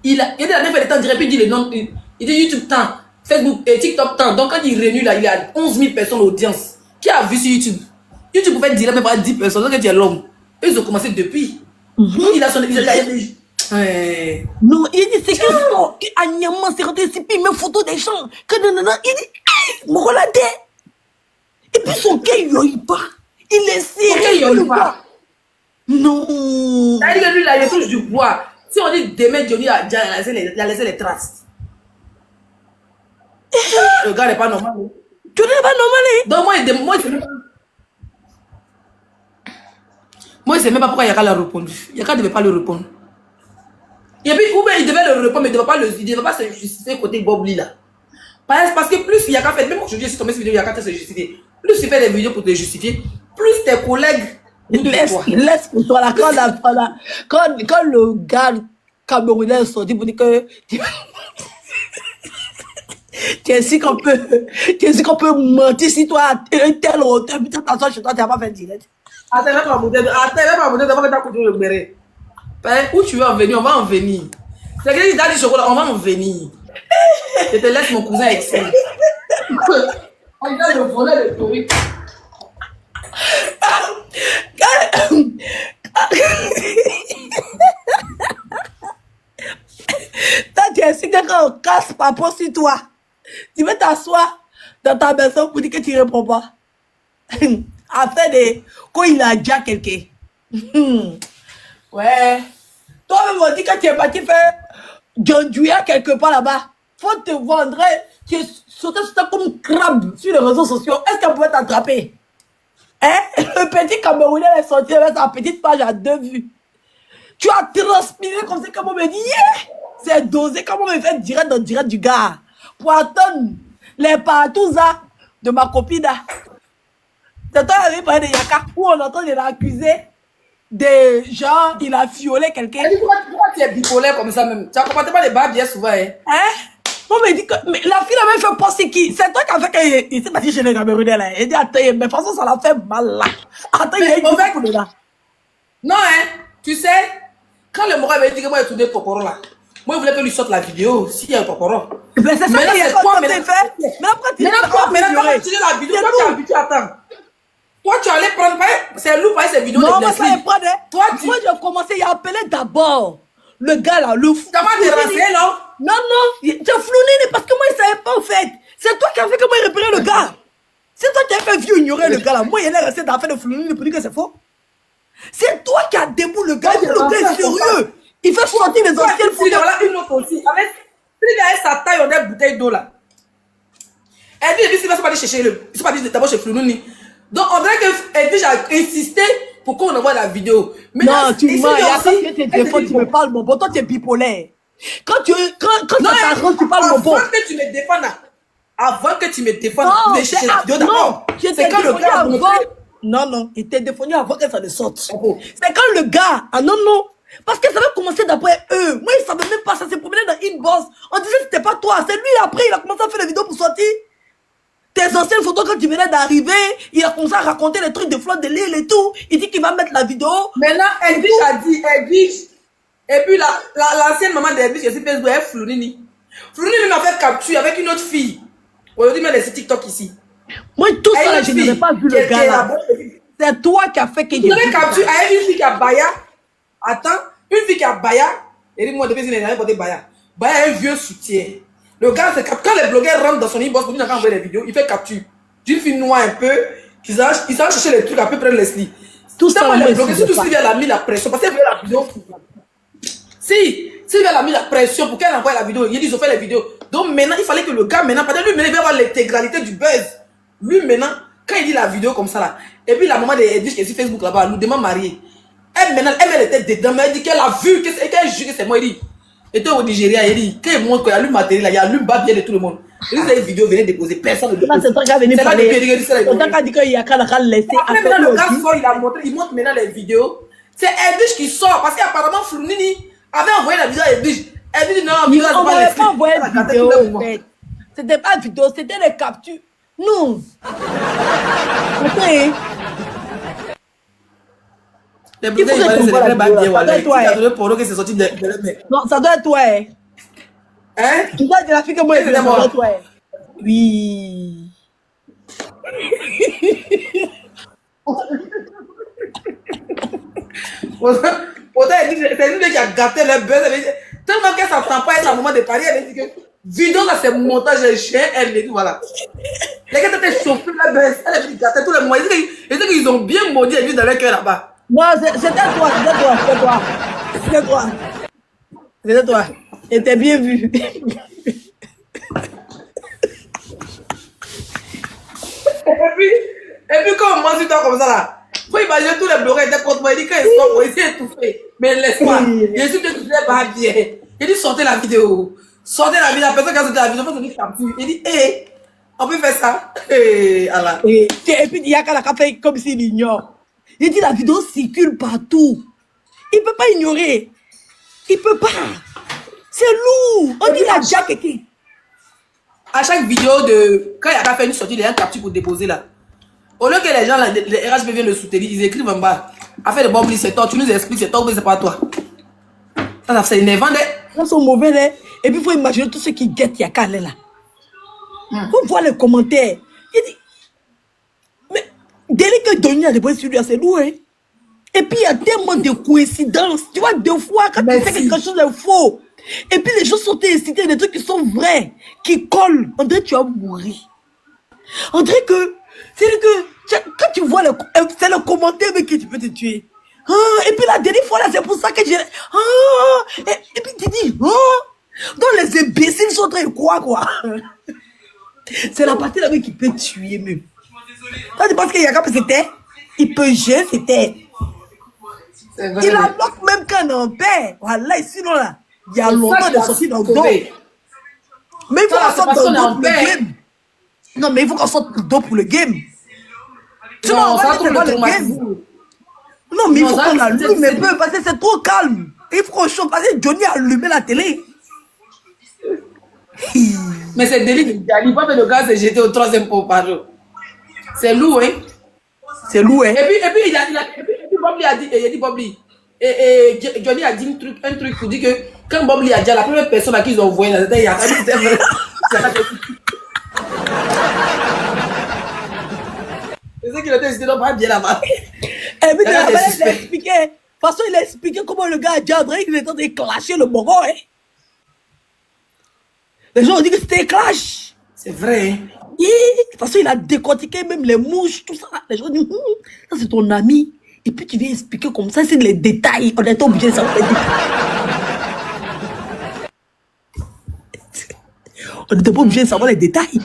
Il a fait le temps direct, puis il dit les noms. Il dit YouTube tant, Facebook et TikTok tant. Donc quand il réunit là, il y a 11 000 personnes d'audience. Qui a vu sur YouTube? YouTube pouvait dire même pas 10 personnes, donc tu es l'homme. Ils ont commencé depuis. Il a son. Non, il dit c'est que Agnama s'est rentré ici, puis il met photo des gens. Il dit, mon reladé. Et puis son cœur, il pas. Il est serré, il pas. Non. Ça veut dire que lui, là, il touche du bois. Si on dit demain, Johnny a laissé les traces. Le gars n'est pas normal. Johnny n'est pas normal. Donc, moi, je ne sais même pas pourquoi Yaka l'a répondu. Yaka ne devait pas le répondre. Et puis, il devait le répondre, mais il ne devait pas se justifier côté Bob Lee là. Parce que plus Yaka fait, même aujourd'hui, je suis tombé sur vidéo, Yaka se justifier. Plus tu fais des vidéos pour te justifier, plus tes collègues. Laisse pour toi là. Quand le gars camerounais est sorti pour dire que. Tu es si qu'on peut mentir si toi, un tel hauteur, putain, t'assois chez toi, tu n'as pas fait direct. Attends, pas monter devant que tu as coupé le béret. Où tu veux en venir, on va en venir. C'est que il a dit chocolat, on va en venir. Je te laisse mon cousin Excel. On va le voler le tourisme. Toi, tu es si que quand on casse pas pour sur toi, tu veux t'asseoir dans ta maison pour dire que tu ne réponds pas. Après, quand il a déjà quelqu'un. Ouais. Toi-même, on dit que tu es parti faire John Julia quelque part là-bas. Faut te vendre. Tu es sauté sur toi comme crabe sur les réseaux sociaux. Est-ce qu'elle pouvait t'attraper? Hein? Le petit Camerounais est sorti avec sa petite page à 2 vues. Tu as transpiré comme ça, comme on me dit, yeah! C'est dosé, comme on me fait direct dans direct du gars. Pour attendre les partous de ma copine. C'est toi qui avait parlé de Yaka, où on entend de l'accuser de genre, il a violé quelqu'un. Pourquoi tu es bipolaire comme ça même? Tu as combattu pas les babes bien souvent, hein? On me dit que mais la fille a même fait penser qui. C'est toi qui a fait qu'il s'est parti chez les Camerounais là. Il dit, attends, mais de toute façon, ça l'a fait mal là. Attends, il y a une fait pour là. Non, hein? Tu sais, quand le Moral avait dit que moi, il tournait Poporo là, moi, il voulait que lui sorte la vidéo s'il y a un Poporo. Mais c'est ça qu'il y a quoi, mais fait. Mais après, tu tu la vidéo, toi, tu es habitué à attendre. Toi, tu allais prendre, c'est lourd, ces vidéos de blessing. Non, moi, ça prendre. Moi, j'ai commencé, il a appelé d'abord le gars là, le fou. T'as pas dérangé, non? Non, c'est Flounine, parce que moi, il savait pas, en fait. C'est toi qui as fait que moi, il repérait le gars. C'est toi qui as fait vieux ignorer le gars là. Moi, il est resté dans l'affaire de Flounine pour dire que c'est faux. C'est toi qui as debout le gars. Le gars est sérieux. Il fait sortir les anciennes photos. Voilà une autre aussi. Avec sa taille, on a une bouteille d'eau là. Elle dit, il ne faut pas aller chercher il ne faut pas aller d'abord chez Flounouni. Donc, on dirait qu'elle a insisté pour qu'on envoie la vidéo. Mais non, tu mens. Il y a ça que tes téléphones, tu me parles, mon bon. Toi, tu es bipolaire. Quand ça t'arrange, tu parles, mon bon. Avant que tu me défendes, avant que tu me défendes, non, mais chercher la vidéo d'abord. C'est quand le gars non, il t'est défendu avant que ça ne sorte. C'est quand le gars, non, parce que ça va commencer d'après eux. Moi, il savait même pas, ça s'est promené dans Inbox. On disait que c'était pas toi, c'est lui après, il a commencé à faire les vidéos pour sortir. Tes anciennes photos quand tu venais d'arriver, il a commencé à raconter les trucs de flotte de l'île et tout. Il dit qu'il va mettre la vidéo. Maintenant, Edwige a dit, Edwige. Et puis l'ancienne maman d'Edwige, c'est Facebook, elle Flounini. Flounini m'a fait capture avec une autre fille. Aujourd'hui, mais les TikTok ici. Moi, tout ça, je n'avais pas vu le gars là. C'est toi qui as fait que j'ai vu. Capture avec une fille qui a Baya. Attends, une fille qui a Baya. Et moi, depuis qu'il n'a pas porté Baya. Baya est un vieux soutien. Le gars, quand les blogueurs rentrent dans son inbox pour lui envoyer des vidéos, il fait capture d'une fille noire un peu, qui s'en chercher les trucs à peu près Leslie. Tout ça, les blogueurs, surtout Sylvia a mis la pression, parce qu'elle voulait la vidéo. Si Sylvia a mis la pression pour qu'elle envoie la vidéo, il dit ils ont fait les vidéos. Donc maintenant, il fallait que le gars, maintenant, peut-être lui, il va avoir l'intégralité du buzz. Lui, maintenant, quand il dit la vidéo comme ça là, et puis la maman d'Edwige qui est sur Facebook là-bas, nous demande mariée. Elle, maintenant, elle était dedans, mais elle dit qu'elle a vu, qu'elle jure que c'est moi, il dit. Et toi au Nigeria, il dit, quand il montre qu'il y a le matériel, il y a le bas bien de tout le monde. Il dit, cette vidéo, venez déposer, personne ne dépose. C'est toi qui a venu parler. C'est toi qui a dit qu'il y a qu'à la laisser. Après, maintenant, le gars sort, il a montré, il montre maintenant les vidéos. C'est Edwige qui sort, parce qu'apparemment, Flounini avait envoyé la vidéo à Edwige. Edwige dit, non, on n'avait pas envoyé la vidéo, en fait. C'était pas vidéo, c'était les captures. Non. Ok. Il faut que tu vois la vidéo. Ça doit être toi. Non, ça doit être toi. Hein? Tu dois dire la fille que moi, ça doit être toi. Oui. Pourtant, elle dit que c'est lui qui a gâté le buzz. Tellement qu'elle s'entend pas être à un moment de Paris, elle dit que vidéo là, c'est montage de chien. Elle dit voilà. Les gars étaient chauffés le buzz. Elle a dit gâté tous les mois. Ils disent qu'ils ont bien maudit et vu dans leur cœur là-bas. Non, c'était toi. Et t'es bien vu. Et puis quand on mange du temps comme ça là, faut imaginer tous les blogueurs étaient contre moi. Il dit quand ils sont ici étouffés. Mais laisse-moi. Je suis étouffé pas bien. Il dit sortez la vidéo. Sortez la vidéo. La personne qui a sorti la vidéo, faut se dire capture. Il dit on peut faire ça. Allah. Et puis il y a qu'à la fait comme s'il ignore. Il dit la vidéo circule partout. Il ne peut pas ignorer. Il ne peut pas. C'est lourd. On dit la Jack qui. À chaque vidéo de. Quand il y a fait une sortie, il y a un capture pour déposer là. Au lieu que les gens, les RHB viennent le soutenir, ils écrivent en bas. Affaire de Bobli, c'est toi. Tu nous expliques, c'est toi, mais c'est pas toi. Ça c'est énervant. Ils sont mauvais là. Et puis il faut imaginer tous ceux qui guettent Yakale là. Faut voir les commentaires. Il dit. Mais dès que Donnie a déposé sur lui, c'est lourd. Hein? Et puis il y a tellement de coïncidences. Tu vois, deux fois, quand tu fais quelque chose de faux. Et puis les gens sont incités, des trucs qui sont vrais, qui collent. On dirait que tu vas mourir. On dirait que. C'est-à-dire que quand tu vois c'est le commentaire mais que tu peux te tuer. Ah, et puis la dernière fois là, c'est pour ça que j'ai. Ah, et puis tu dis. Ah, donc les imbéciles sont en train de quoi. C'est la partie là qui peut tuer même. Quand tu penses qu'il y a c'était. Il peut jouer, c'était. Il a bloqué même quand on en paix. Voilà, sinon là, il y a longtemps de sortir dans le dos. Mais il faut qu'on sorte dans le dos pour le game. Non, mais il faut qu'on sorte le dos pour le game. Sinon, on va mettre le game. Non, mais il faut qu'on allume un peu parce que c'est trop calme. Il faut qu'on chauffe parce que Johnny a allumé la télé. Mais c'est délit de Gali. Pas que le gars s'est jeté au 3e pot par jour. C'est lourd, hein? C'est lourd, hein? Et puis Bobli a dit, il a dit Bobli. Et Johnny a dit un truc pour dire que quand Bobli a dit la première personne à qui ils ont envoyé, c'était Yaka. C'était vrai. C'est ça qu'il a décidé de pas bien là-bas. Et puis il a expliqué. De toute façon, il a expliqué comment le gars a dit André qu'il était en train de clasher le bogo, hein? Les gens ont dit que c'était un clash. C'est vrai, hein? De toute façon, il a décortiqué même les mouches, tout ça. Les gens disent, ça c'est ton ami. Et puis tu viens expliquer comme ça, c'est les détails. On est obligé de savoir les détails. On n'était pas obligé de savoir les détails.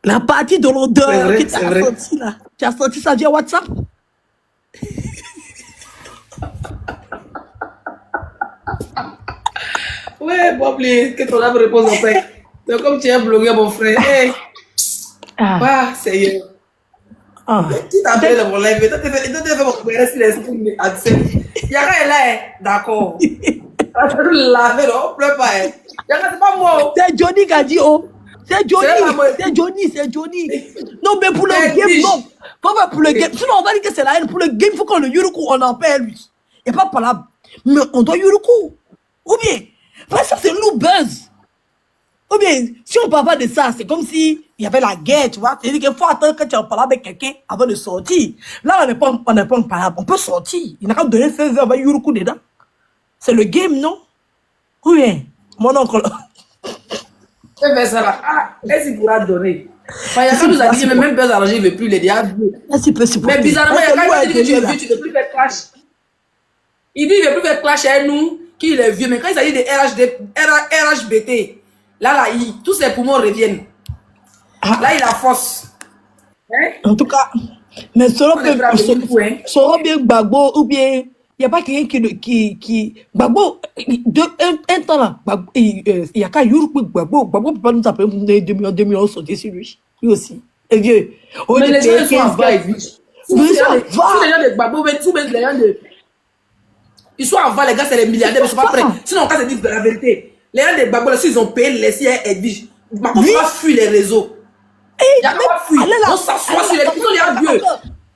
La partie de l'odeur que tu as senti là. Tu as senti ça via WhatsApp? Ouais, Bobli, que ton âme repose en paix. Donc, comme tu es un blogueur, mon frère, hey. Ah, Seigneur. Tu t'appelles mon live, toi, tu fais mon frère, si l'esprit me accepte. Yaka est là, d'accord. Tu laver, non, pleure pas. Yaka, c'est pas moi. C'est Johnny qui a dit, oh. C'est Johnny. Non, mais pour le game, non. Pas pour le game. Sinon, on va dire que c'est la haine. Pour le game, il faut qu'on le Yuruku, on en paie lui. Il n'y a pas parlable. Mais on doit Yuruku. Ou bien, parce que ça, c'est nous buzz. Ou bien, si on ne parle pas de ça, c'est comme si il y avait la guerre, tu vois. C'est-à-dire qu'il faut attendre que tu en parles avec quelqu'un avant de sortir. Là, on n'est pas en parable. On peut sortir. Il n'a qu'à donner 16 heures, on va Yuruku dedans. C'est le game, non? Ou bien, mon oncle. Mais ça là, est-ce qu'il pourra donner? Yaka nous a dit, mais même Buzz Arrangé, il ne veut plus les diables. Mais bizarrement, Yaka a dit que tu es vieux, tu ne veux plus faire clash. Il dit qu'il ne veut plus faire clash avec nous, qu'il est vieux. Mais quand il s'agit de RHBT, là, tous ses poumons reviennent. Là, il a force. Hein? En tout cas, mais selon bien Gbagbo ou bien. Il n'y a pas quelqu'un qui Gbagbo, un temps là, il y a qu'à Yuruku Gbagbo. Gbagbo ne peut pas nous appeler pour 2 millions sauter sur lui. Lui aussi. Et vieux. Mais les gens sont en bas, les gens de Gbagbo, les gens de. Ils sont en bas, les gars, c'est les milliardaires, mais ils ne sont pas prêts. Sinon, quand ils disent la vérité, les gens de Gbagbo, s'ils ont payé les siens Edwige, Gbagbo va fuir les réseaux. Il n'y a pas fuir. On s'assoit sur les vieux.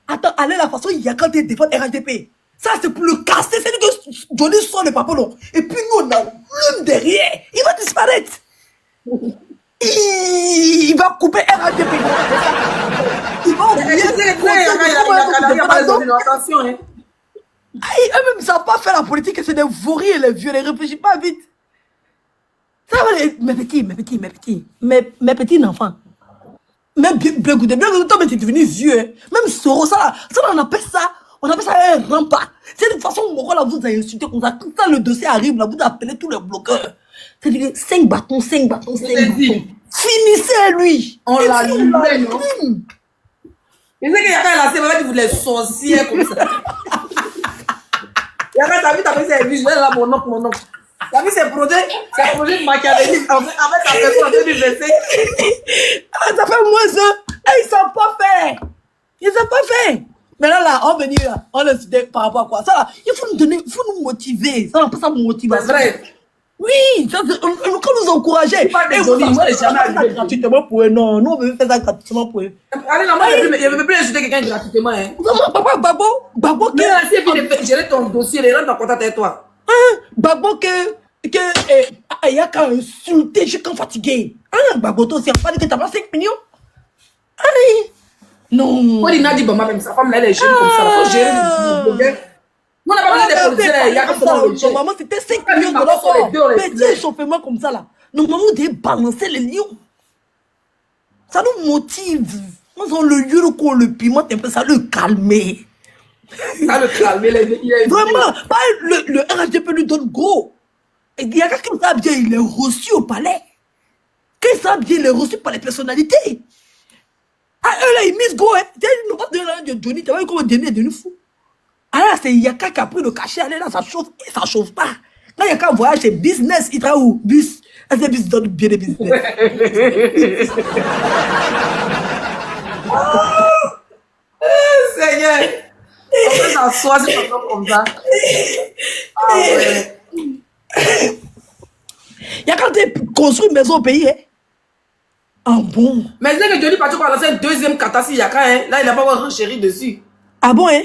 Attends, allez la façon, il y a quand tu défends RHDP. Ça, c'est pour le casser. C'est que Johnny sort le papillon. Et puis nous, on a l'homme derrière. Il va disparaître. Il va couper RHDP. Il va oublier. Attention, hein. Eux-mêmes ne savent pas faire la politique. C'est des vauriers, les vieux. Ne réfléchissent pas vite. Ça va, mes petits enfants. Même bien goûté. Bien goûté, mais tu es devenu vieux. Hein. Même Soro, ça, on appelle ça. On appelle ça un rempart. C'est de toute façon, Moro, là, vous avez insulté comme ça. Quand le dossier arrive, là, vous appelez tous les bloqueurs. C'est-à-dire 5 bâtons. Finissez lui. On l'a lu, non? Il sait qu'il y a qu'à la c'est qu'il voulait sorcier comme ça. Il y a qu'à ta vie, t'as fait ses visuels là, mon oncle. T'as vu ces projets de machiavélisme avec ta personne en 2025. Ça fait moins ça. Ils ne savent pas faire. Mais là, on va venir, on est par rapport à quoi? Ça là, il faut nous motiver. Ça, on appelle ça motivation. C'est vrai. Oui, ça, quand nous encourager. Et vous jamais gratuitement pour eux. Non, nous, on veut faire ça gratuitement pour eux. Allez, non, moi, je ne veux plus insulter quelqu'un gratuitement. Hein. Vraiment, papa, Gbagbo, mais là, si il fait gérer ton dossier, les gens en contact avec toi. Gbagbo, il y a qu'à insulter, je suis quand fatigué. Gbagbo, toi aussi, on parle que tu n'as pas 5 millions. Allez. Non. Moi, il n'a dit, bah, même sa femme, là, elle est jeune comme ça. Il faut gérer le blogueur. Nous, on n'a pas besoin de politiciens. Il y a comme ça. Normalement, c'était 5 millions de dollars. Petit échauffement comme ça, là. Normalement, on devait balancer les lions. Ça nous motive. Nous, on le yuruko, le piment, un peu, ça le calmer. Ça le calmer. Vraiment. Pas le RHDP lui donne gros. Il y a quelqu'un qui ça bien, il est reçu au palais. Quand ça bien, il est reçu par les personnalités. Eux là, ils misent go, hein. Ils n'ont pas donné l'argent de Johnny. Tu vois comment Johnny est devenu fou. là, c'est Yaka qui a pris le cachet. Allez là, ça chauffe. Et ça chauffe pas. Quand Yaka voyage, c'est business. Il travaille où? Bus. C'est business, donne bien des business. Seigneur. On peut s'asseoir comme ça. Ah ouais. Yaka a construit une maison au pays, hein. Ah bon? Mais c'est que Johnny Pacho a lancé un deuxième catastrophe Yaka, hein. Là, il n'a pas encore renchéri dessus. Ah bon, hein?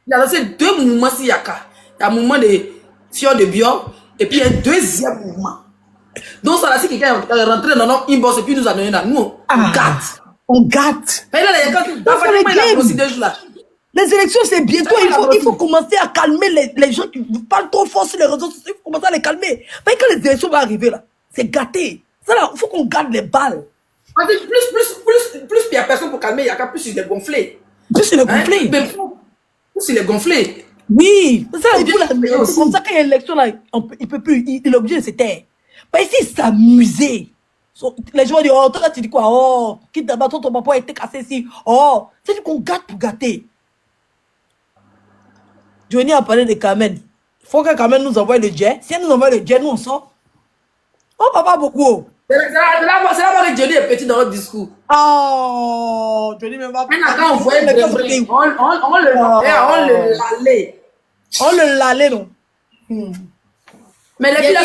Il a lancé 2 mouvements sur Yaka. Il y a un mouvement de Fior de Bior et puis un deuxième mouvement. Donc, ça, là, si quelqu'un est rentré dans notre inbox et puis nous a donné là, nous, on gâte. On gâte. Mais là, Yaka, les élections, c'est bientôt. Il faut commencer à calmer les gens qui parlent trop fort sur les réseaux sociaux. Il faut commencer à les calmer. Mais quand les élections vont arriver, là, c'est gâté. Ça, là, il faut qu'on garde les balles. Plus il y a personne pour calmer Yaka, plus il est gonflé. Plus il est gonflé. Mais il est gonflé. Oui, c'est ça, On dit que c'est c'est comme ça qu'il y a l'élection là, il peut plus, il est obligé de se taire. Parce qu'il s'amusait. Les gens disent, oh, toi tu dis quoi? Oh, quitte d'abord, ton papa a été cassé ici. Oh, c'est dit qu'on gâte pour gâter. Johnny a parlé de Carmen. Il faut que Carmen nous envoie le jet. Si elle nous envoie le jet, nous on sort. Oh, papa, beaucoup. C'est là que Johnny est petit dans notre discours. Oh, Johnny me va. Quand on voyait le vrai, on le lalait. On le lalait, non? Mais les filles là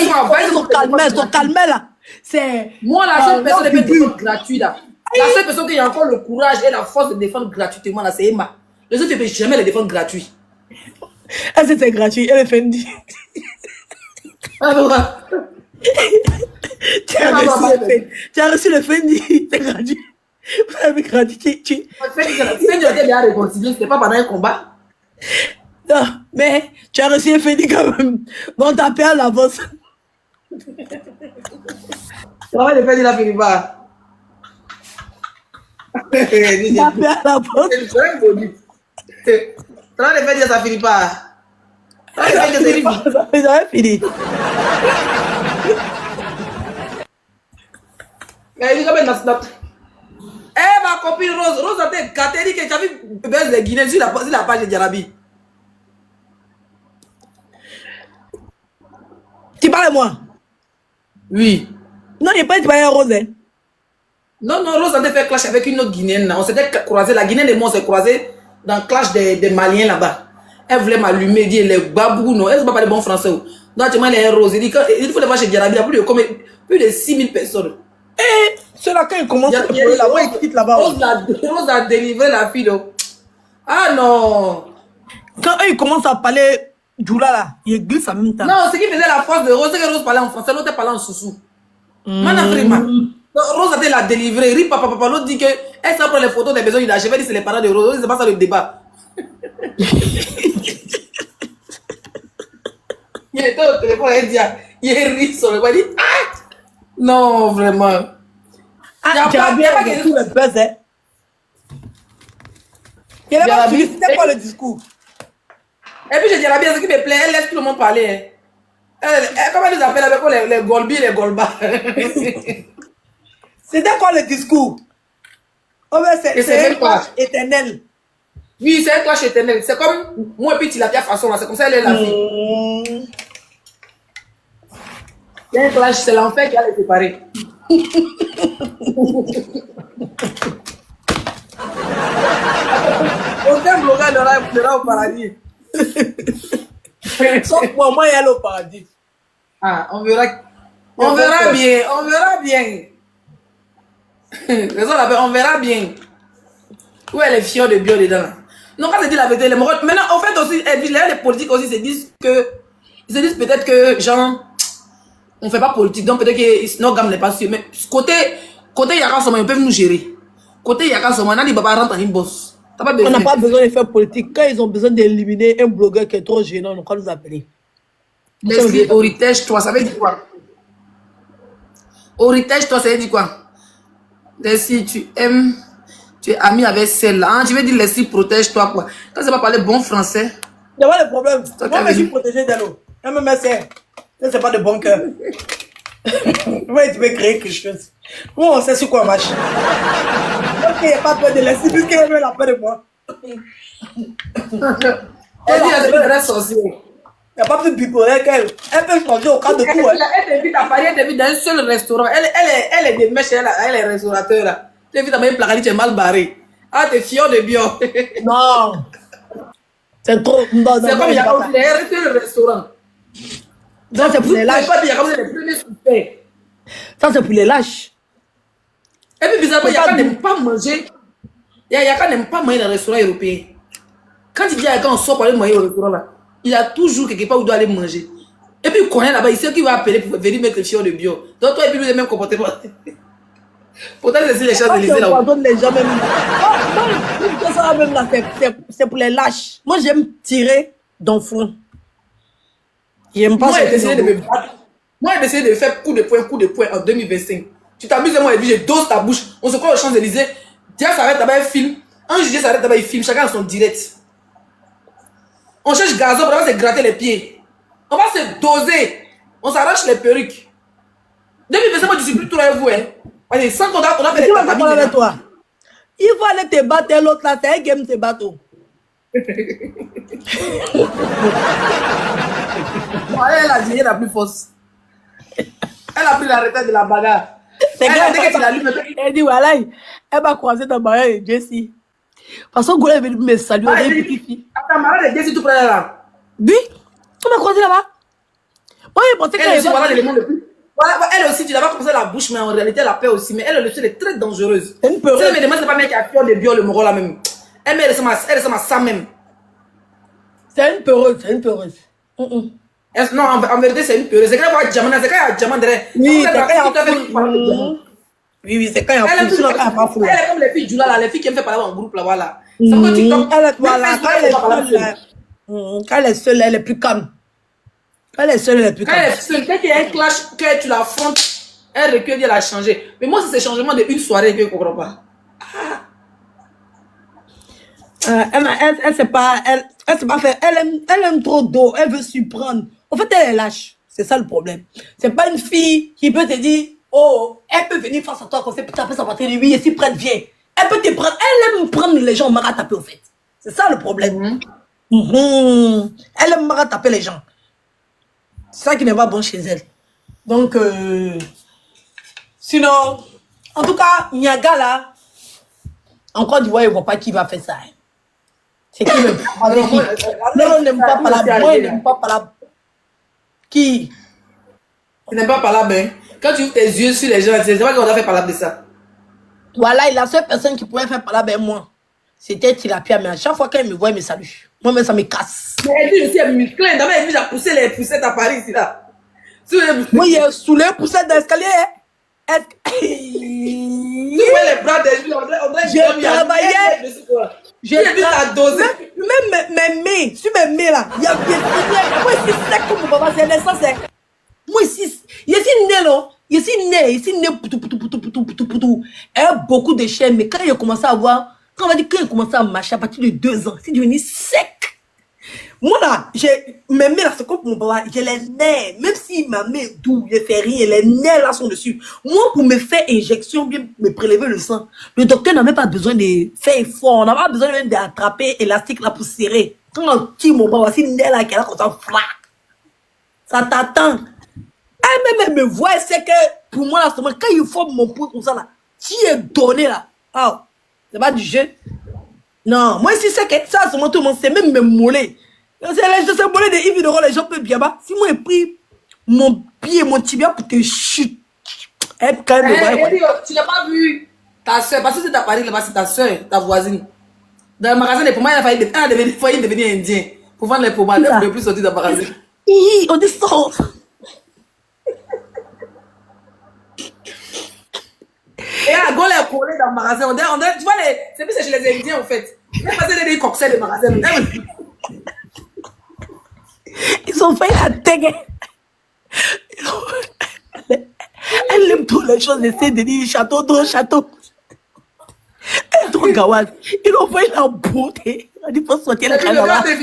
sont calmées là. C'est. Moi, la seule personne qui peut défendre gratuit là. La seule personne qui a encore le courage et la force de défendre gratuitement là, c'est Emma. Les autres ne peuvent jamais les défendre gratuit. Elle c'était gratuit, elle est Fendi. Tu as reçu le Fendi, c'est gratuit. Vous avez gratuit. Fendi a été bien réconcilié, c'était pas pendant un combat. Non, mais tu as reçu un Fendi quand même. Bon, t'as payé à l'avance. Travail de Fendi là, Philippe. T'as payé à l'avance. Travail de Fendi, ça finit pas. Ça fait fini. Mais il dit eh, ma copine Rose, Rose a été gâtée, elle dit que tu as vu Buzz de Guinée sur la page de Djarabi. Tu parles de moi? Oui. Non, il n'y a pas de parler à Rose. Hein. Non, Rose a fait clash avec une autre Guinéenne. On s'était croisé, la Guinéenne et moi on s'est croisés dans le clash des Maliens là-bas. Elle voulait m'allumer, dire les babous, non, elle ne sait pas parler bon français. Donc, tu m'as dit, Rose, il dit il faut les voir chez Djarabi, il y a plus de 6000 personnes. Et c'est là quand il commence à parler là-bas, il quitte là-bas. Rose a délivré la fille. Donc. Ah non! Quand il commence à parler Djoula là, il glisse en même temps. Non, ce qui faisait la force de Rose, c'est que Rose parlait en français, l'autre parlait en soussou. Rose a été la délivrée. Papa, l'autre dit qu'elle s'en prend les photos des besoins. Il a achevé, c'est les parents de Rose. C'est pas ça le débat. Il était au téléphone, il rit sur le coin, il dit ah! Non, vraiment. Ah, tu as bien tout le buzz, hein? Il n'a pas fini, c'était quoi le discours? Et puis je dirais bien ce qui me plaît, elle laisse tout le monde parler. Comment elle nous appelle avec les Golbi, les Golba? C'était quoi le discours? Oh, mais c'est un clash éternel. Oui, c'est un clash éternel. C'est comme moi et puis tu la façon là, c'est comme ça elle est la fille. C'est un clash, c'est l'enfer qui a les séparer. Aucun blogueur n'aura au paradis. Sauf moi, il y a au paradis. Ah, on verra. On verra bien, on verra bien. On verra bien. Où est les fions de bio dedans? Non, quand c'est dit la vérité, les Marocains. Maintenant, en fait aussi, les politiques aussi se disent que. Ils se disent peut-être que, genre, on ne fait pas politique, donc peut-être que notre gamme n'est pas sûre. Mais côté Yaka Soma, ils peuvent nous gérer. Côté Yaka Soma, on a dit Baba rentre en une bosse. On n'a pas besoin de faire politique. Quand ils ont besoin d'éliminer un blogueur qui est trop gênant, on va nous appeler. Leslie, Oritège-toi, ça veut dire quoi? Oritège-toi, ça veut dire quoi? Leslie, tu aimes, tu es ami avec celle-là. Hein? Tu veux dire Leslie, protège-toi, quoi. Quand ça va parler bon français. Il n'y a pas de problème. Moi, je suis protégé d'elle. Même ça, c'est pas de bon cœur. Ouais, tu veux créer quelque chose. Moi, on sait sur quoi on marche. Ok, il n'y a pas peur de Leslie, puisqu'elle veut la peur de moi. Elle dit, elle est vraie sorcière. Il n'y a pas plus bipolaire qu'elle. Elle peut changer au cas de coup. Elle t'invite à Paris, elle t'invite dans un seul restaurant. Elle est des mèches, elle est restaurateur là. Tu invites à manger placard, tu es mal barré. Ah, t'es fier de bio. Non. C'est trop. C'est comme il y a un restaurant. Ça, c'est pour les lâches. Ça, c'est pour les lâches. Et puis, bizarrement, Yaka n'aime pas manger. Yaka n'aime pas manger dans les restaurants européens. Quand il dit Yaka, on sort pour aller manger au restaurant là, il a toujours quelque part où il doit aller manger. Et puis, il connaît là-bas, il sait qu'il va appeler pour venir mettre le fion de bio. Donc, toi, et puis, lui, le même comportement. Pourtant, c'est les choses de l'Élysée là. Les gens même. Ça même là, c'est pour les lâches. Moi, j'aime tirer d'enfant. J'aime pas. Moi, j'ai décidé de me battre. Moi, j'ai décidé de faire coup de poing en 2025. Tu t'amuses, moi, et puis je dose ta bouche. On se croit aux Champs-Élysées. Dia s'arrête là-bas, il filme. Un juge s'arrête là-bas, il filme. Chacun a son direct. On cherche gazon, on va se gratter les pieds. On va se doser. On s'arrache les perruques. Depuis que moi, je suis plus tout avec vous. Hein. Allez, sans qu'on a fait Tu des vas faire quoi avec familles. toi? Il faut aller te battre et l'autre là, c'est un game te battre. Bon, elle a dit, elle a plus force. Elle a pris la retraite de la bagarre. C'est Elle a dit grave. que tu l'as lu, mais Elle dit, voilà, elle va croiser ta barrière et Jessie. Parce que Gola est venu me saluer, ah, elle est elle petite fille. dit, attends, malade, elle dit tout près là. Oui, on m'a croisé là-bas. Moi, je pensais Elle qu'elle aussi, voilà l'élément le plus. Voilà, elle aussi, tu l'as pas commencé la bouche, mais en réalité, elle a peur aussi. Mais elle aussi, elle est très dangereuse. C'est une peureuse. Si elle me demande, c'est pas mec qui a peur de viol, le moro là même. Elle ressemble à ça même. C'est une peureuse, c'est une peureuse. Non, en vérité, c'est une peureuse. C'est quand il y a Diamant, c'est quand il y a Diamant derrière. Oui, c'est quand il y a Diamant. Oui, c'est quand il y a Elle fou. Sinon, quand il y a pas fou. est comme les filles Djoula là, les filles qui aiment faire parler en groupe là, voilà. C'est pourquoi TikTok. Voilà, quand elle est seule, là, quand elle est seule, elle est plus calme. Quand elle est seule, elle est plus Quand calme. elle est seule, dès qu'il y a un clash, que tu l'affrontes, elle recule, elle a changé. Mais moi, c'est ces changements d'une soirée que je ne comprends pas. Elle sait pas, elle sait pas faire, elle aime trop d'eau, elle veut surprendre. En fait, elle est lâche. C'est ça le problème. C'est pas une fille qui peut te dire, oh, elle peut venir face à toi, comme ça, taper sa partie de lui, et si prête, viens. Elle peut te prendre, elle aime prendre les gens, marre à taper, au fait. C'est ça le problème. Elle aime marre à taper les gens. C'est ça qui n'est pas bon chez elle. Donc, sinon, en tout cas, Niaga là, en Côte d'Ivoire, il ne voit pas qui va faire ça. Hein. C'est qui le avec qui? Non, on n'aime pas parler. Moi, il n'aime pas parler. Qui? Tu n'aimes pas parler bien. Quand tu ouvres tes yeux sur les gens, c'est pas qu'on doit faire parler de ça. Voilà, la seule personne qui pouvait faire parler avec moi, c'était Tilapia. Mais à chaque fois qu'elle me voit, elle me salue. Moi-même, ça me casse. Mais elle dit, je suis musclée. D'abord, elle dit, j'ai poussé les poussettes à Paris ici là. Moi, il est sous les poussettes d'escalier. Tu vois les bras des gens, on dirait j'ai travaillé. J'ai vu ta dose. Même mes mains, sur mes mains là, il y a des signes. Moi, ici, sec comme mon papa, c'est naissant sec. Moi, ici, il y a ici né, non? Ici, né, poutou. Elle a beaucoup de chaînes, mais quand il a commencé à voir, quand on va dire qu'il a commencé à marcher à partir de 2 ans, c'est devenu sec. Moi là, mes mains là, c'est comme mon papa, j'ai les nerfs, même si ma main est douce, je fais rien, les nerfs là sont dessus. Moi, pour me faire injection, bien me prélever le sang, le docteur n'a même pas besoin de faire effort, on n'a pas besoin même d'attraper élastique là pour serrer. Quand on tire mon papa, voici le nerf là qui est là comme ça, ça t'attend. Elle me voit, elle sait que pour moi là, seulement, quand il forme mon pouce comme ça là, qui est donné là, oh, c'est pas du jeu. Non, moi ici, c'est que ça, c'est tout le monde, c'est même mes mollets. C'est les mollets de Yves Doro, les gens peuvent bien bas. Si moi j'ai pris mon pied, mon tibia pour te chuter, elle quand même tu n'as pas vu ta soeur, parce que c'est ta Paris là-bas, c'est ta soeur, ta voisine. Dans le magasin des pommades, elle a failli devenir indien. Pour vendre les pommades, elle ne pouvait plus sortir dans le magasin. On dit ça. Et à Gaulle est collé dans le magasin. Tu vois, c'est plus chez les Indiens en fait. Elle passait des cocktails de magasin. Ils ont fait la tête. Elle aime trop les choses, essaie de dire château, trop château. Elle est trop gawaz. Ils ont fait la beauté. Il faut sortir la caméra. Les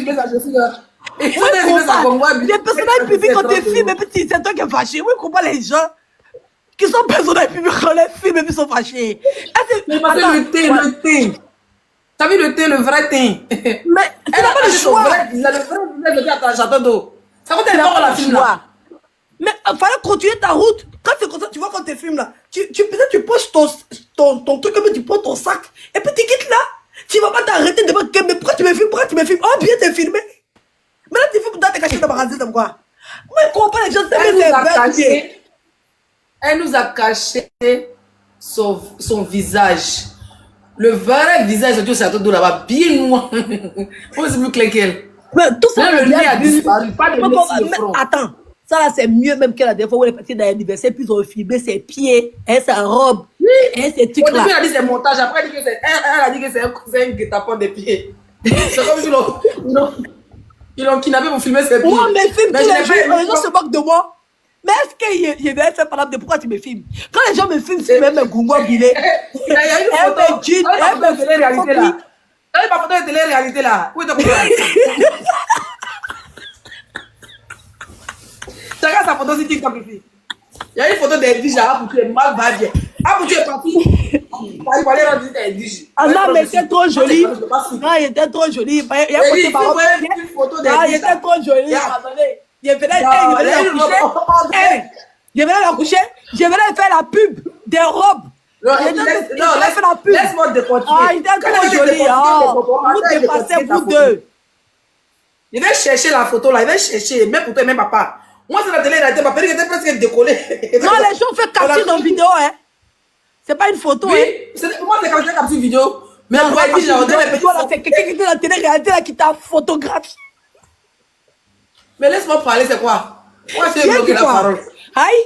personnages publics, quand tu filmes, c'est toi qui es fâché. Oui, comprends les gens qui sont personnages publics quand les films et puis sont fâchés. Mais parce que le thé. T'as vu le thé, le vrai thé? Mais tu n'as pas le choix. Le vrai visage de château d'eau. Ça va être la film là. Mais il fallait continuer ta route. Quand c'est comme ça, tu vois, quand tu filmes là, peut-être tu poses ton truc, mais tu prends ton sac, et puis tu quittes là. Tu vas pas t'arrêter de me dire, mais pourquoi tu me filmes? Oh, bien, t'es filmé. Mais là, tu filmes, t'es caché dans ma radio, comme quoi. Mais comprends les gens, elle nous a caché son visage. Le vrai visage de château d'eau là-bas, bien noir. Moi, c'est plus clair qu'elle. Mais tout ça, le nez a disparu. Pas de nez sur le front. Attends, ça là, c'est mieux même que la dernière fois où elle est partie dans l'anniversaire, puis ils ont filmé ses pieds, et sa robe, et ses trucs là. Au début, elle a dit c'est montage, après, elle a dit que c'est un guet-apens des pieds. C'est comme si ils l'ont kidnappé pour filmer ses pieds. Moi, mes films, tous les jours, les gens se moquent de moi. Mais est-ce qu'il avait fait par de pourquoi tu me filmes? Quand les gens me filment, c'est même un gongo billet. Il y a une photo. Elle est pas photo de télé-réalité là. Où est ton copain? regardes sa photo sur TikTok ici. Il y a une photo d'Edwige là, Apoutu est mal bavée. Apoutu est parti. Il fallait rendre Edwige. Ah non, mais c'est trop joli. Non, il était trop joli. Il y a une photo d'Edwige. Ah, il était trop joli. Attendez. Je venais la coucher. Je venais faire la pub des robes. Non, laisse-moi te continuer. Ah, il était trop joli. Vous dépassez, vous deux. Il va chercher la photo là, il va chercher, même pour toi, même papa. Moi, c'est la télé, ma père était presque décollée. Non, les gens font capture dans vidéo, hein. C'est pas une photo, oui, hein. Moi, c'est quand j'ai capture vidéo. Mais on va dire, c'est quelqu'un qui était dans la télé-réalité là qui t'a photographié. Mais laisse-moi parler, c'est quoi? Moi, je vais bloquer la parole. Aïe.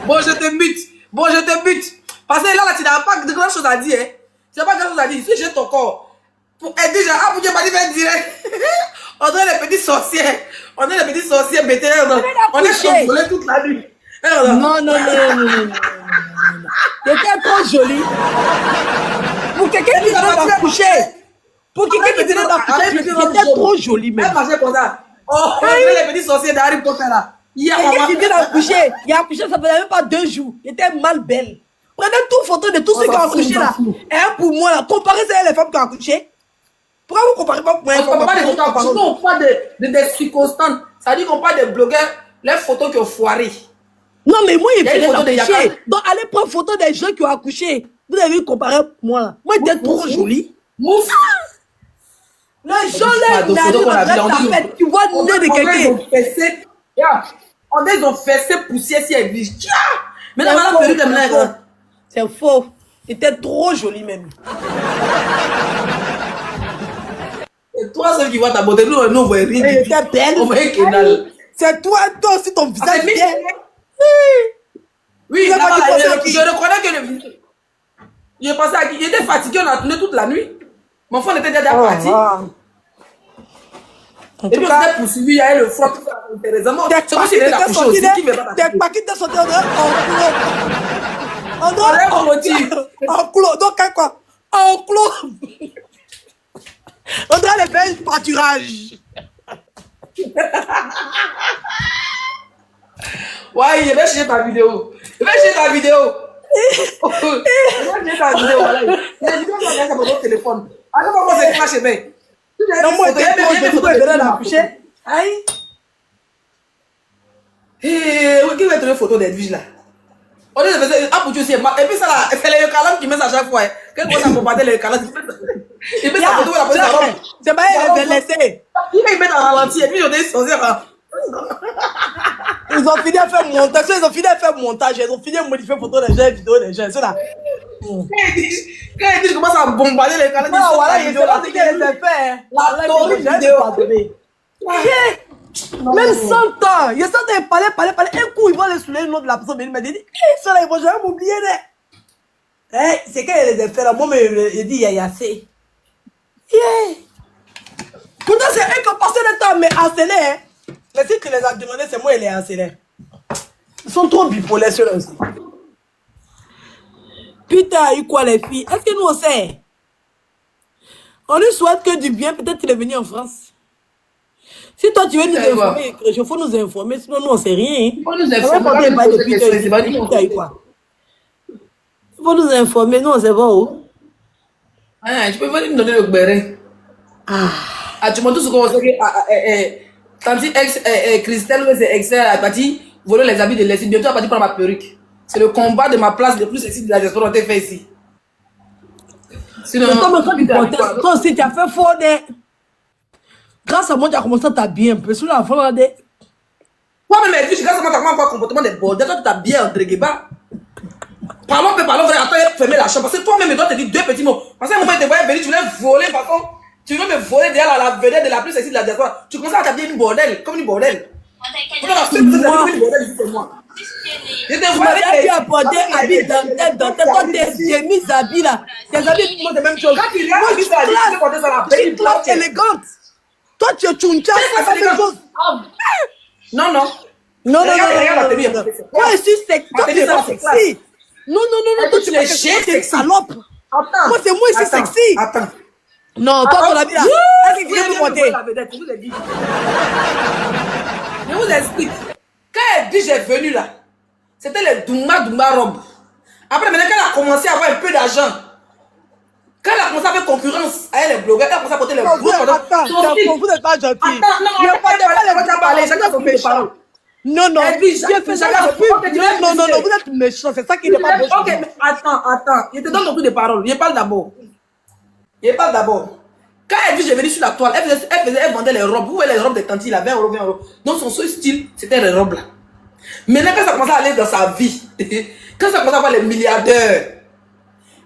Bon, je te bute. Parce que là, tu n'as pas de grand chose à dire. Hein. Tu n'as pas grand chose à dire. Si j'ai ton corps. Pour aider, pour Dieu, pas dire direct. On dirait les petits sorciers. On est les petits sorciers bêtés. On est chamboulés toute la nuit. Non. C'était trop joli. Pour quelqu'un qui venait d'en coucher. Pour quelqu'un qui venait d'en coucher, c'était trop joli même. Elle marchait comme ça. Oh, on est les petits sorciers d'Harry Potter là. Quelqu'un qui vient d'accoucher, il a accouché, ça faisait même pas 2 jours. Il était mal belle. Prenez toutes photos de tous ceux qui ont accouché là. Et un pour moi là. Comparez ça avec les femmes qui ont accouché. Pourquoi vous comparez pas pour moi? On ne parle pas des photos, on parle des circonstances. Ça dit qu'on parle des blogueurs, les photos qui ont foiré. Non, mais moi, il venait d'accoucher. Donc, allez prendre photo des gens qui ont accouché. Vous avez vu comparer moi là. Moi, il était trop joli. Mouf. Les gens là, tu vois le nez de quelqu'un. On dit qu'ils ont fessé poussière si elle vit. Mais là, on a perdu comme là. C'est faux. Il était trop joli même. Et toi, celle qui voit ta beauté, nous, on voit rien. Elle était belle. On voyait que dalle. C'est toi aussi, ton visage bien. Oui, je reconnais que le visage. Je pensais à qui? Il était fatigué, on a tourné toute la nuit. Mon frère était déjà parti. Et puis on s'était poursuivi, il y avait le front. C'est comme si il était accouché aussi. T'es pas qui t'es sorti en clos. En clos. Donc, quoi? En clos. On doit aller faire un pâturage. Ouais, je vais chercher ta vidéo. Je vais chercher ta vidéo. Il a dit qu'on va regarder sur mon téléphone. À chaque fois qu'on se crache, bien. Non, moi, je vais la coucher. Aïe. Qui va trouver une photo d'Edwige là? On est de ah pour Dieu aussi. Et puis ça là, c'est les calams qui mettent à chaque fois. Quel qu'on a bombardé les calams. Il met sa photo la pose. C'est pas elle les laisser. Il met en ralenti et puis on est censé. Ils ont fini à faire montage. Ils ont fini à modifier photo des gens, vidéo des gens. C'est là. Quand Edwige commence à bombarder les calams. Voilà, il fait là ce qu'elle les fait. La torride vidéo. Même 100 ans, il y a 100 ans, il parlait. Un coup, ils vont aller soulever le nom de la personne. Il m'a dit, ça là, ils vont jamais m'oublier. C'est quand il les a fait là, moi, il dit, il y a assez. Pourtant, c'est eux qui ont passé le temps, mais harcelés. Mais si tu les as demandé, c'est moi, il les harcelé. Ils sont trop bipolaires, ceux-là aussi. Putain, il quoi les filles? Est-ce que nous on sait? On lui souhaite que du bien, peut-être qu'il est venu en France. Si toi tu veux nous informer, il faut nous informer, sinon nous on sait rien. Il faut nous informer. Il faut nous informer, nous on sait pas où. Tu peux venir me donner le béret. Tu m'as tout ce qu'on sait que Tanti Christelle, c'est Excel, elle a dit voler les habits de Leslie. Bientôt elle va dire prendre ma perruque. C'est le combat de ma place le plus sexy de la diaspora qu'on t'a fait ici. Sinon, toi aussi tu as fait fort. Grâce à moi, tu as commencé à t'habiller un peu. Sur la fin, toi-même, grâce à moi, tu as commencé à un comportement de bordel. Toi, tu t'habilles en dréguéba. Parlons, vrai. Attends, fermer la chambre. Parce que toi-même, tu dois te dire 2 petits mots. Parce qu'à un moment, tu te voyais venir, tu voulais voler, par contre. Tu veux me voler derrière la vedette de la plus sexy de la diaspora. Tu commences à t'habiller une bordel, comme une bordel. Je te vois tu as porté habit dans tes toi, tes mis habits là. Tes habits, moi, c'est la même chose. Quand tu regardes, tu es classe élégante. Toi, tu es tchuncha, c'est la même chose. Non. Moi, je suis sexy. Toi, tu es pas sexy. Non, toi, tu es pas sexy. Salope. Moi, c'est moi, je suis sexy. Attends. Non, toi, ton avis là. Est-ce que Vous quelqu'un avez peut bien porter? la vedette, je vous ai dit. Je vous explique. Quand elle dit j'ai venu là, c'était les Dumba robes. Après, maintenant, quand elle a commencé à avoir un peu d'argent, quand elle a commencé à faire concurrence avec les blogueurs, elle a commencé à porter les Non, gros attends, vous n'êtes pas gentil. Attends, non, Je ne portais pas les chacun parler, chacun son peu de parole. Non, non. Elle dit, Je chacun faisais son la peu pub. de Non, non, non, parole. vous êtes méchant. C'est ça qui n'est pas bon. Ok, mais attends. Je te donne ton tour de parole. Je parle d'abord. Quand elle dit, j'ai venu sur la toile, elle vendait les robes. Vous voyez les robes des tantis, là, 20 euros, 20 euros. Donc son seul style, c'était les robes là. Maintenant, quand ça commence à aller dans sa vie, quand ça commence à voir les milliardaires,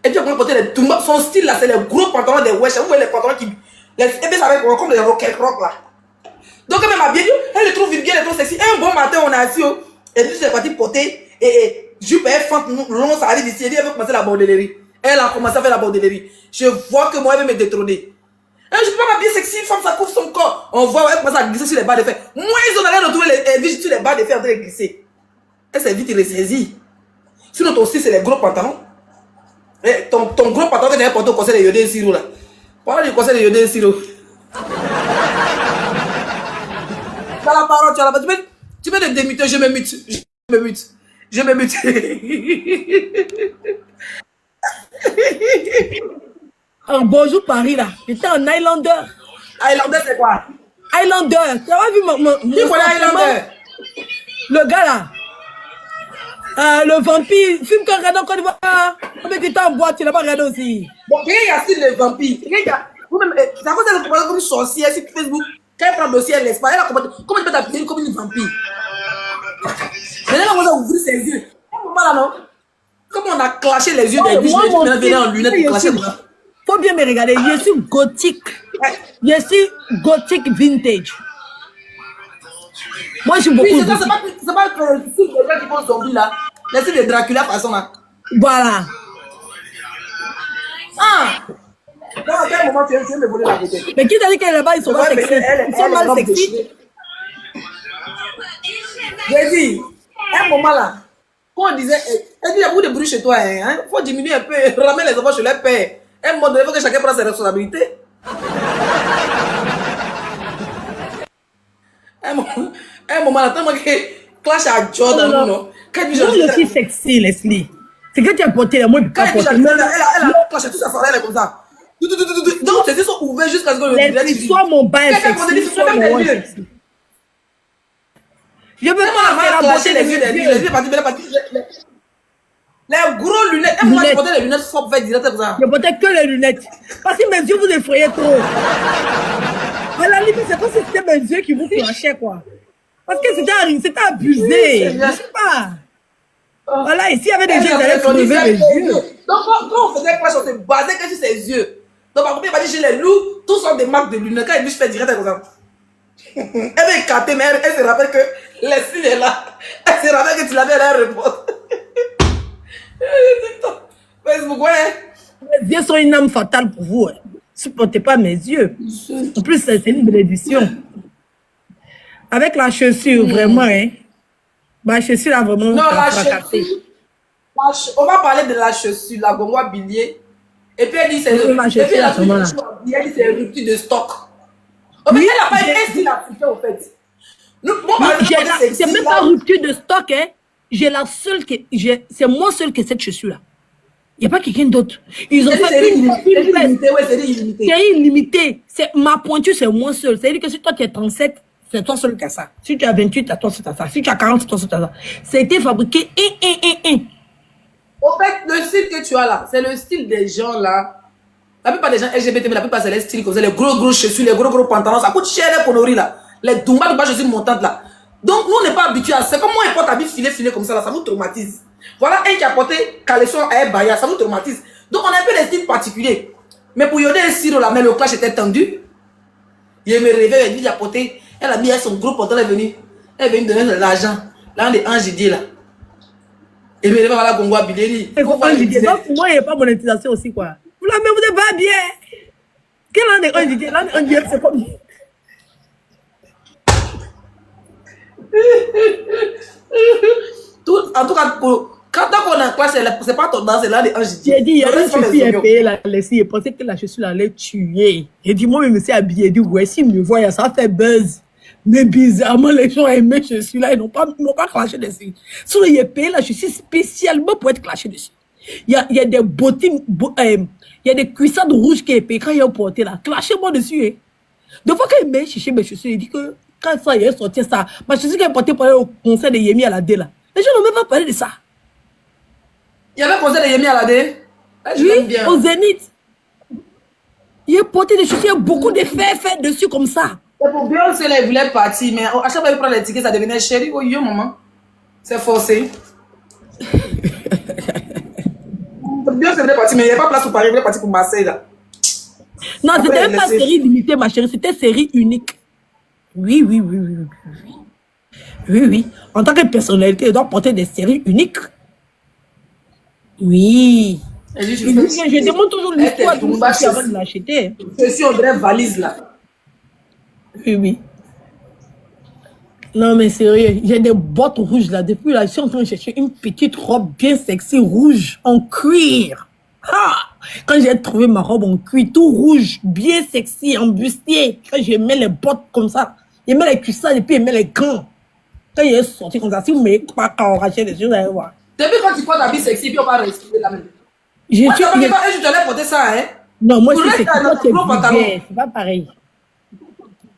et puis on commence à porter les Dumba, son style là, c'est les gros pantalons des wesh. Vous voyez les pantalons qui. Et puis ça va être comme les rock là. Donc elle m'a bien dit, elle le trouve bien, elle le trouve sexy. Un bon matin, on a assis, et puis c'est parti porter, et jupe, elle fente long, ça arrive ici, elle dit, elle veut commencer la bordellerie. Elle a commencé à faire la bordellerie. Je vois que moi, elle veut me détrôner. Je peux pas m'habiller sexy, une femme, ça couvre son corps. On voit, elle commence à glisser sur les barres de fer. Moi, ils ont allé retrouver les vies sur les barres de fer en train de glisser. Elle s'est vite ressaisie. Sinon, ton style, c'est les gros pantalons. Et ton gros pantalon que tu as porté au conseil de Yodé et Siro là. Parle du conseil de Yodé et Siro. Dans la parole, tu as la parole. Tu peux te démuter, je me mute. Bonjour Paris là. J'étais en Highlander. Highlander, c'est quoi? Highlander. Tu as vu mon Qui connaît Highlander? Le gars là. Le vampire. Film qu'on regarde en Côte d'Ivoire. On met du temps en boîte, tu l'as pas regardé aussi. Bon, quelqu'un qui a style les vampires. Vous-même, c'est à cause qu'elle se comporte comme une sorcière sur Facebook. Quand elle prend le dossier, elle laisse pas. Elle a comporté. Comment tu peux t'appeler comme une vampire? Mais elle a commencé à ouvrir ses yeux. Voilà, non? Comment on a clashé les yeux des biches, Moi, mon venait en lunettes pour clasher moi. faut bien me regarder. Je suis gothique. Je suis gothique vintage. Moi, je suis beaucoup. Oui, c'est pas le style des gens qui font zombies là. Le style de Dracula façon là. Voilà. Ah! Donc, à quel moment tu veux me voler la beauté? Mais qui t'a dit qu'elle là-bas, ils sont pas sexy? Ils sont mal sexy. J'ai dit, à un moment là, quand on disait, elle dit, il y a beaucoup de bruit chez toi, hein? Faut diminuer un peu, ramener les enfants chez leur père. À un moment donné, il faut que chacun prenne ses responsabilités. À un moment là, tellement que clash à Jordan, non? Quand Moi, je suis sexy, Leslie. C'est que tu as porté la moi, je peux pas porter. elle a clashé tout ça, elle est comme ça. Donc, tes yeux sont ouverts jusqu'à ce que le Leslie, sois mon bail sexy, sois mon sexy. Je veux pas faire la beauté des yeux. Les gros lunettes. Elle m'a porté les lunettes fortes, fait direct comme ça. Je portais que les lunettes. Parce que mes yeux vous effrayaient trop. À la limite, c'est comme si c'était mes yeux qui vous flashaient, quoi. Parce que c'était abusé. Je sais pas. Voilà, ici, il y avait des yeux qui allaient crever mes yeux. Donc, quand on faisait clash, on se basait que sur ses yeux. Donc, par contre, il m'a dit, chez les loups, tous sont des marques de lunettes. Quand il dit, je fais direct comme ça. Elle va écarter, mais elle se rappelle que Leslie est là. Elle se rappelle que tu l'avais à la report. Facebook, ouais. Mes yeux sont une âme fatale pour vous. Ne supportez pas mes yeux. En plus, c'est une bénédiction. Avec la chaussure, vraiment, hein. Ma chaussure a vraiment. Non, la chaussure. On va parler de la chaussure, la gongoa bilier. Et puis elle dit, c'est une rupture de stock. Oh, mais elle n'a pas une style africain, en fait. C'est même pas rupture de stock, hein. J'ai la seule que c'est moi seul que cette chaussure-là. Il n'y a pas quelqu'un d'autre. Ils ont fait une illimitée. C'est illimité. Ma pointure, c'est moi seul. C'est-à-dire que si toi tu es 37, c'est toi seul qui as ça. Si tu as 28, c'est toi seul qui as ça. Si tu as 40, c'est toi seul qui as ça. Ça a été fabriqué. En fait, le style que tu as là, c'est le style des gens là. La plupart des gens LGBT, mais la plupart c'est les styles comme ça, les gros chaussures, les gros pantalons. Ça coûte cher les conneries là. Les Dumba chaussures montantes là. Donc, nous, on n'est pas habitués à ça. C'est comme moi, il porte habit filet comme ça, là, ça nous traumatise. Voilà un qui a porté caleçon à Baya, ça nous traumatise. Donc, on a un peu des styles particuliers. Mais pour Yodé et Siro, là, mais le clash était tendu. Il me réveille, elle dit, il a porté, elle a mis son gros pantalon, elle est venue donner de l'argent. Là, on est Ange Didier, là. Et me réveille, voilà, Gongo Bileli. Donc, pour moi, il n'y a pas monétisation aussi, quoi. Vous la mais vous n'êtes pas bien. Quel an est Ange Didier? L'an Ange Didier, c'est comme. En tout cas, Quand on est en classe, c'est pas ton danse, c'est là les anges. J'ai dit, il y a une chaussure, elle payé la laissée. Il pensait que la chaussure allait tuer. J'ai dit, moi, je me suis habillé. Il dit, ouais, s'il me voit, ça fait buzz. Mais bizarrement, les gens aimaient ce chaussure-là. Ils n'ont pas clashé dessus. Sinon, il a payé la chaussure spécialement pour être clashé dessus. Il y a des bottines, il y a des cuissades rouges qui est payé quand il a porté là. Clashez-moi dessus. Hein. Deux fois qu'il m'a cherché mes chaussures, il dit que quand ça, il a sorti ça, ma chaussure qu'il a portée pour aller au concert de Yemi Alade là. Les gens n'ont même pas parlé de ça. Il y avait un concert de Yemi Alade. Oui, au Zénith. Il a porté des chaussures, il y a beaucoup d'effets faits dessus comme ça. C'est pour Beyoncé, là, il voulait partir, mais à chaque fois qu'il prend les tickets, ça devenait chéri. Oh, yo, maman. C'est forcé. Beyoncé voulait partir, mais il n'y avait pas place pour Paris, il voulait partir pour Marseille, là. Non, c'était même pas série limitée, ma chérie, c'était série unique. Oui, oui, oui, oui, oui. Oui, oui. En tant que personnalité, elle doit porter des séries uniques. Oui. Je demande toujours l'histoire de l'histoire avant de l'acheter. Je suis en vraie valise, là. Oui, oui. Non, mais sérieux, j'ai des bottes rouges là. Depuis là, je suis en train de chercher une petite robe bien sexy, rouge, en cuir. Ah! Quand j'ai trouvé ma robe en cuir, tout rouge, bien sexy, en bustier. Quand je mets les bottes comme ça, je mets les cuissards et puis je mets les gants. Quand il est sorti comme ça, si vous ne m'avez pas enragé les yeux, vous allez voir. Depuis quand tu portes la vie sexy, puis on va respirer quand même. Je Moi, tu allais porter ça, hein? Non, moi, c'est vulgaire, c'est pas pareil.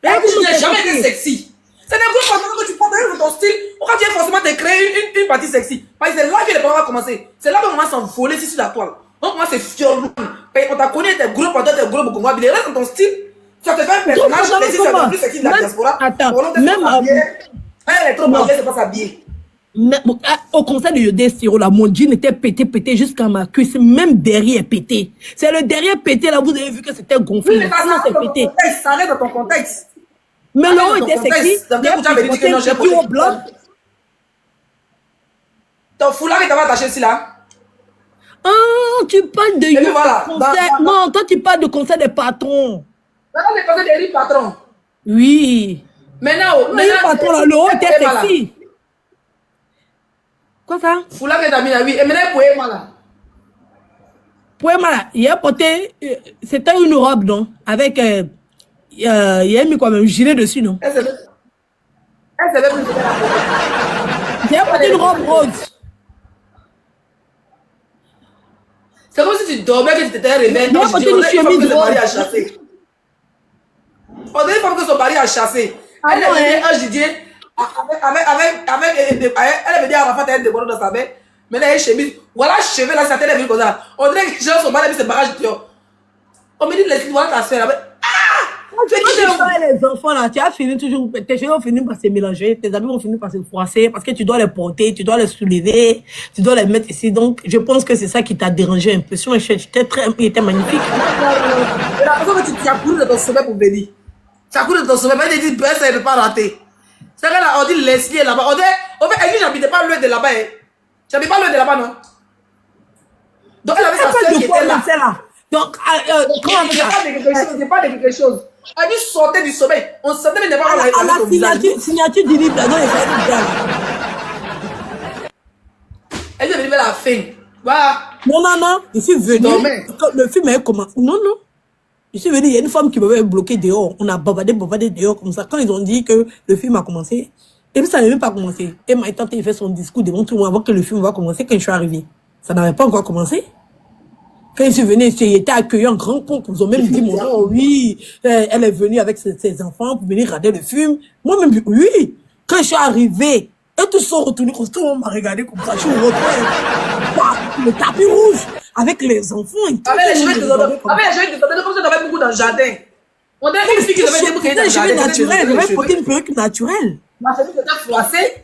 Tu n'as jamais été sexy. C'est des gros pantalons que tu portes dans ton style. Pourquoi tu viens forcément de créer une partie sexy? Parce que c'est là que les parents vont commencer. C'est là qu'on commence à s'envoler sur la toile. Donc, moi, c'est fiorlou. On t'a connu tes gros pantalons, tes gros boucons. Mais les restes dans ton style, tu as fait un personnage, mais si c'est le plus sexy de la diaspora, attends, même elle est trop habillée, c'est pas s'habiller. Au concert de Yodé Siro, là, mon jean était pété jusqu'à ma cuisse, même derrière pété. C'est le derrière pété, là, vous avez vu que c'était gonflé. Oui, mais ça reste dans ton contexte. Mais le haut était sexy. J'ai au blanc. Ton foulard, il t'avait attaché ici, là. Ah, tu parles de concert. Non, toi, tu parles de concert des patrons. Maintenant, les concerts des riz patrons. Oui. Maintenant, le patron, là, le haut était sexy. Quoi ça? Foulard que t'as mis là, oui. Et maintenant, Poema là. Poema là, il a porté. C'était une robe, non? Avec. Il a mis quoi même? Un gilet dessus, non? Elle savait plus. Il a porté une robe rose. C'est comme si tu dormais, que tu t'étais réveillé. Il a porté une chemise rose. On dirait pas que son mari a chassé. Elle est venue un Didier elle est venue à Rafat, elle déborde dans sa main. Mais elle a une chemise. Voilà, cheveux là, sa tête est venue comme ça. On dirait que son mari a mis ses bagages. On me dit, voilà ta sphère là. Tu les enfants là, tu as fini toujours, tes cheveux vont finir par se mélanger, tes habits vont finir par se froisser parce que tu dois les porter, tu dois les soulever, tu dois les mettre ici. Donc, je pense que c'est ça qui t'a dérangé un peu. Sinon, il était magnifique. Et la personne que tu as couru de ton sommet pour venir. Tu as couru de ton sommet, mais elle dit, ben, ça ne pas rater. C'est vrai, là, on dit Leslie là-bas. On dit, elle dit, j'habitais pas loin de là-bas. J'habitais pas loin de là-bas, non? Donc, elle avait sa soeur qui était là. Donc, comment on dit pas de quelque chose. Elle dit sortir du sommeil. On sentait mais pas à la signature du livre, là, non, elle dit venir vers la fin. Voilà. Non. Je suis venu. Le film a commencé. Non. Je suis venu, il y a une femme qui m'avait bloqué dehors. On a bavardé dehors comme ça. Quand ils ont dit que le film a commencé, et puis ça n'avait même pas commencé. Et ma tante a fait son discours devant tout le monde avant que le film va commencer. Quand je suis arrivée, ça n'avait pas encore commencé. Quand je suis venu, il était accueilli en grand compte. Ils ont même dit, mon nom, oui, elle est venue avec ses enfants pour venir regarder le film. Moi-même, oui. Quand je suis arrivée, et tous sont retournés, tout le monde m'a regardé comme ça. Je suis retrouvée le tapis rouge avec les enfants. Avec les cheveux descendants, comme ça, t'avais beaucoup dans le jardin. On dirait une fille qui devait beaucoup dans le jardin. Naturel, j'avais porté une perruque naturelle. Ma famille était froissée.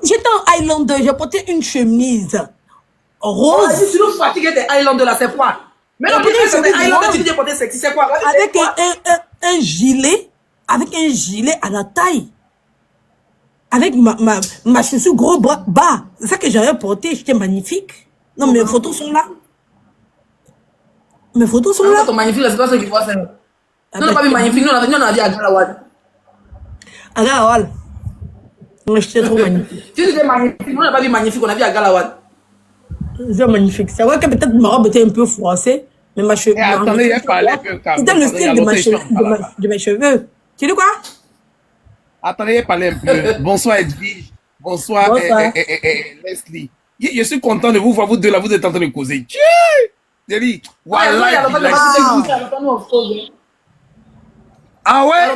J'étais en Highlander, j'ai porté une chemise rose. Si tu nous fatigues des Highlanders là, c'est quoi? Mais non, c'est des Highlanders, tu dis porter sexy, c'est quoi? Avec un gilet, à la taille. Avec ma chaussure gros bas. C'est ça que j'avais porté, j'étais magnifique. Non, mes photos sont là. Mes photos sont là. Ton magnifique, c'est pas ceux qui voient ça. Non, pas magnifique, nous on a vu à Galawad. À Galawad. Mais j'étais trop magnifique. Tu étais magnifique. On n'a pas vu magnifique, on a vu à Galawad. J'étais magnifique. C'est vrai que peut-être ma robe était un peu froissée, mais ma cheveux. Attendez, il parlait un peu calme. C'était le style de mes cheveux. Tu dis quoi? Attendez, il parlait un peu. Bonsoir Edwige. Bonsoir, Bonsoir. Leslie. Je suis content de vous voir, vous deux là, vous êtes en train de causer. J'ai dit, voilà. Ah ouais?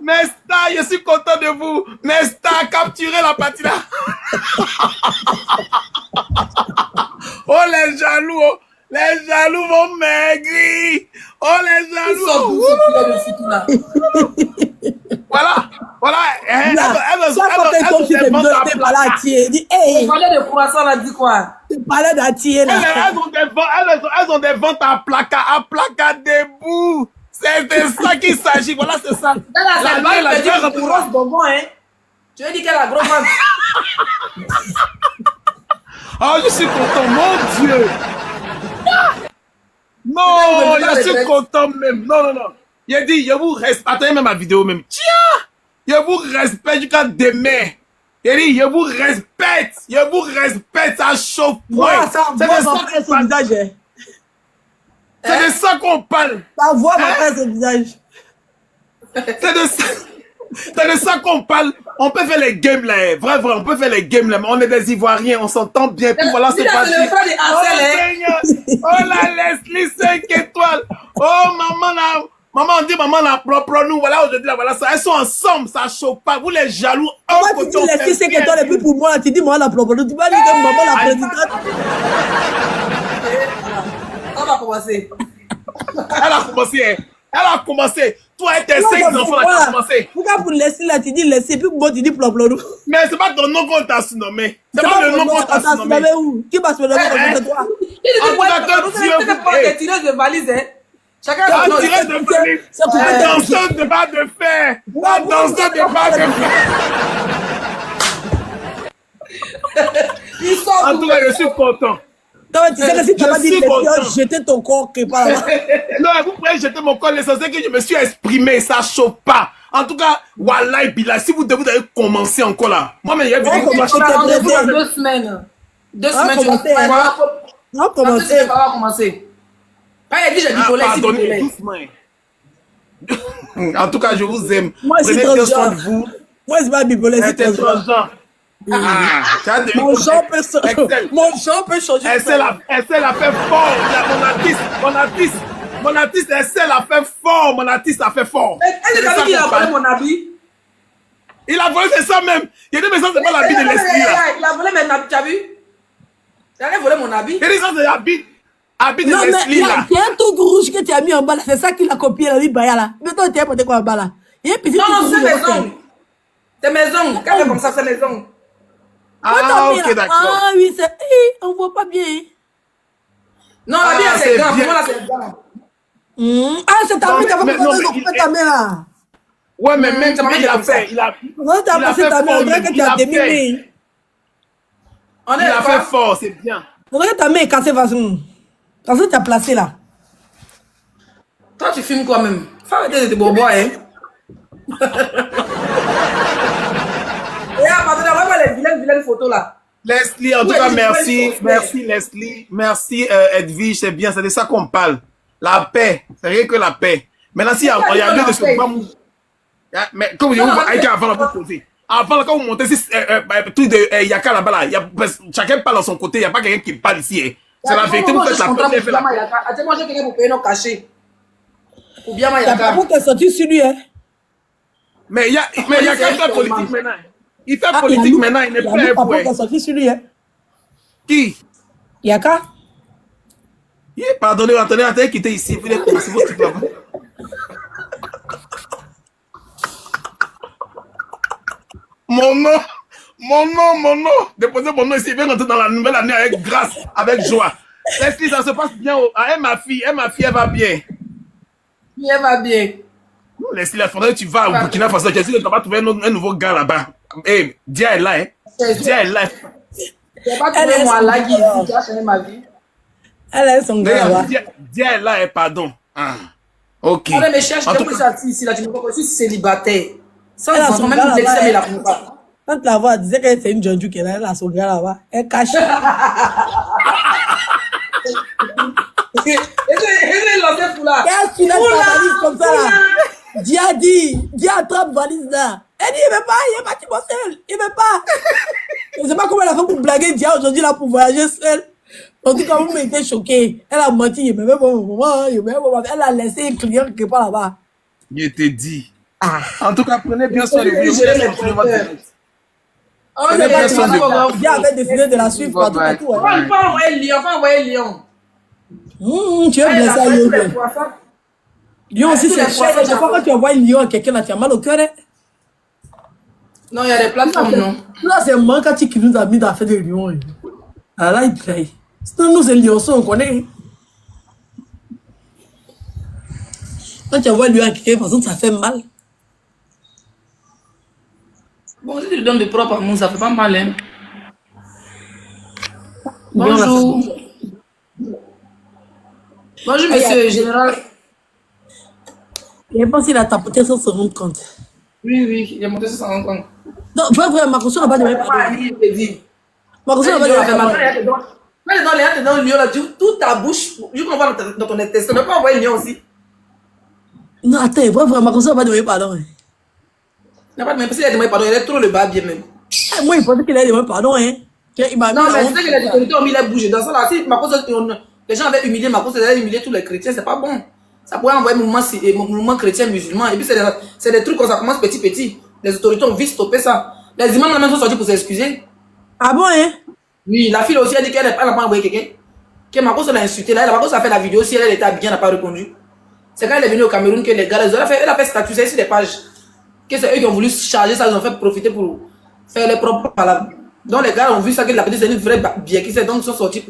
Mesta, je suis content de vous. Mesta, capturez la partie là. Oh les jaloux, oh. Les jaloux vont maigrir. Oh les jaloux. Voilà, voilà. Tu parlais de croissant, là, dis quoi? Tu parlais d'attirer là. Elles ont des ventes à placard debout. C'est de ça qu'il s'agit. Voilà, c'est ça. La grosse bonbon, hein. Tu veux dire qu'elle a gros ventre? Oh, je suis content, mon Dieu. Non, je suis content même. Non. Il a dit, je vous respecte. Attendez même ma vidéo même. Tiens, je vous respecte jusqu'à demain. Il a dit, je vous respecte. Je vous respecte, ça chauffe. C'est de ça qu'on parle. Ta voix m'appelle ce visage. C'est de ça qu'on parle. On peut faire les games là. Vrai, on peut faire les games là. Mais on est des Ivoiriens, on s'entend bien. Puis voilà, c'est parti. Oh la Leslie 5 étoiles. Oh maman là. Maman, on dit maman là, propre nous. Voilà, aujourd'hui là, voilà ça. Elles sont ensemble, ça chauffe pas. Vous les jaloux. Moi, tu dis Leslie 5 étoiles et puis pour moi, tu dis moi la propre nous. Tu vas dire que maman la présidente. On va commencer. Elle a commencé. Toi et tes 5 enfants là, tu as commencé. Pourquoi pour Leslie là, tu dis Leslie, puis pour moi, tu dis plomblou. Mais c'est pas ton nom qu'on t'a surnommé. C'est pas le nom qu'on t'a surnommé. Où? Qui va se nommer comme toi? Des tireuses de valises, hein. Chacun la son nom. tireuse de valise. La danseuse de bas de fer. La danseuse de bas de fer. En tout cas, je suis content. Tu sais que si tu m'as dit jeter ton corps quelque part là. Non, vous pouvez jeter mon corps, l'essentiel que je me suis exprimé, ça chauffe pas. En tout cas, Wallah Billah, si vous devez commencer encore là. Moi, mais il y a On a rendez-vous dans 2 semaines. 2 semaines, tu vas commencer. Quand il a dit j'ai bipolaire, c'est bipolaire. En tout cas, je vous aime. Moi, c'est prenez soin de vous. Moi, c'est pas bipolaire, c'est transgenre. Mon genre peut changer. Elle sait la faire fort. Mon artiste, elle sait la faire fort. Mon artiste a fait fort. Est-ce que tu as volé mon habit? Il a volé, c'est ça même. Il a dit, mais ça, c'est pas l'habit de Leslie là. Il a volé mes habits, tu as vu? Il a volé mon habit. Il a dit, ça, c'est l'habit de non, Leslie là. Il y a un truc rouge que tu as mis en bas là. C'est ça qu'il a copié là, lui, Baya là. Mais toi, tu as porté quoi en bas là? Il y a un petit non, c'est mes ongles. C'est mes ongles. Quand c'est comme ça, c'est mes ongles. Ah, ok, d'accord. Ah oui, c'est. On voit pas bien. Non, la vie, c'est grand. Pour moi, là, c'est grand. Ah, c'est ta main, tu as pas ta main là. Ouais, mais même il a fait. Il a fait fort. Il a fait fort, c'est bien. Regarde ta main est cassée, façon. Parce que tu as placé là. Toi, tu filmes quoi même? Faut arrêter de te bobois, hein. Et à partir de là, on va les vilaines photos là. Leslie, en tout cas, merci Leslie. Merci Edwige, c'est bien, c'est de ça qu'on parle. La paix, c'est rien que la paix. Maintenant, s'il y a lieu de se battre. Mais comme je vous dis, avant la poser. Avant, quand vous montez, tout de Yaka là-bas, chacun parle de son côté, il n'y a pas quelqu'un qui parle ici. C'est la vérité, vous faites la paix. Moi, j'ai quelqu'un pour payer nos cachets. Ou bien Yaka. Vous êtes sorti sur lui, hein? Mais Yaka fait politique maintenant. Il fait politique maintenant, il n'est plus un point. Sorti sur lui, hein? Qui? Yaka? Pardonnez, attendez, quittez ici. Vous êtes commencé votre truc là-bas. Mon nom. Déposez mon nom ici. Il vient rentrer dans la nouvelle année avec grâce, avec joie. Leslie, ça se passe bien. Elle, ma fille, elle va bien. Elle va bien. Leslie, la fois tu vas au Burkina Faso, tu vas trouver un nouveau gars là-bas. Eh, Dia est là, hein. Dia est là. Je vais pas trouver moi là qui a changé ma vie. Elle a son gars là-bas. Dia est là, hein, pardon. Ok. Allez, mes chers, je En t'ai tout pris cas, ça ici, là, tu me comprends, je suis célibataire. Sans Elle a enfant, son même gars l'ex, là-bas. mais la prend pas. Quand la voix disait qu'elle c'est une Jeonju qu'elle a, elle a son gars là-bas. Elle cache. Et je lancé pour là. Qu'est-ce qu'il a sa valise comme ça là? Dia attrape valise là. Elle dit, il veut pas, il est parti seul. Il veut pas. Je sais pas comment elle a fait pour blaguer Dia aujourd'hui là pour voyager seule. En tout cas, vous m'avez été choqué. Elle a menti, il me met bon moment, elle a laissé un client quelque part là-bas. je te dis. En tout cas, prenez bien soin de vous. Oui, Vous je allez l'ai continuer votre fait. direct. Oh, Prenez bien soin de vous. Dia avait décidé de la suivre partout. Bye partout, bye. hein. On va envoyer Lyon. Tu es blessé à Lyon. Lyon aussi, c'est cher. Chaque fois que tu envoies Lyon à quelqu'un, là, tu as mal au cœur. Hein? Non, il y a des plateformes, non. Là, c'est Mankati qui nous a mis dans la fête de Lyon. Hein. Ah, là, il plaît. Sinon, nous, c'est Lyon, on connaît. Quand tu envoies Lyon à quelqu'un, de toute façon, ça fait mal. Bon, si tu donnes de propre amour, ça fait pas mal, hein. Lyon, là, Bonjour. Bonjour, monsieur général. Je pense qu'il a tapoté sans se rendre compte. Oui, il a monté sur son compte. Non, vrai, Marcousson n'a pas demandé pardon. Il te dit. Marcousson n'a pas demandé pardon. Quand les dans le lion, là, toute ta bouche, je comprends dans ton intestin, tu ne peux pas envoyer le lion aussi. Non, attends, vrai, Marcousson n'a pas demandé pardon. Hein. Il n'a pas de même, parce qu'il a demandé pardon, il est trop le bas bien même. Moi, il pensait qu'il allait demander pardon. Hein. Il m'a mis Non, la mais honte. c'est que les autorités ont mis les bouches dans ça là. Si les gens avaient humilié Macron, ils avaient humilié tous les chrétiens, c'est pas bon. Ça pourrait envoyer mouvement chrétien, musulman. Et puis c'est des trucs comme ça commence petit. Les autorités ont vite stoppé ça. Les imams même sont sortis pour s'excuser. Ah bon, hein? Oui, la fille aussi a dit qu'elle n'a pas envoyé quelqu'un. Que Macron l'a insulté. Là, Macron a fait la vidéo, si elle était habillée, elle n'a pas répondu. C'est quand elle est venue au Cameroun que les gars, elle a fait statut, c'est sur les pages. Que c'est eux qui ont voulu charger ça, ils ont fait profiter pour faire les propres palabres. Donc les gars ont vu ça, que la petite c'est une vraie bien qui s'est donc ils sont sortis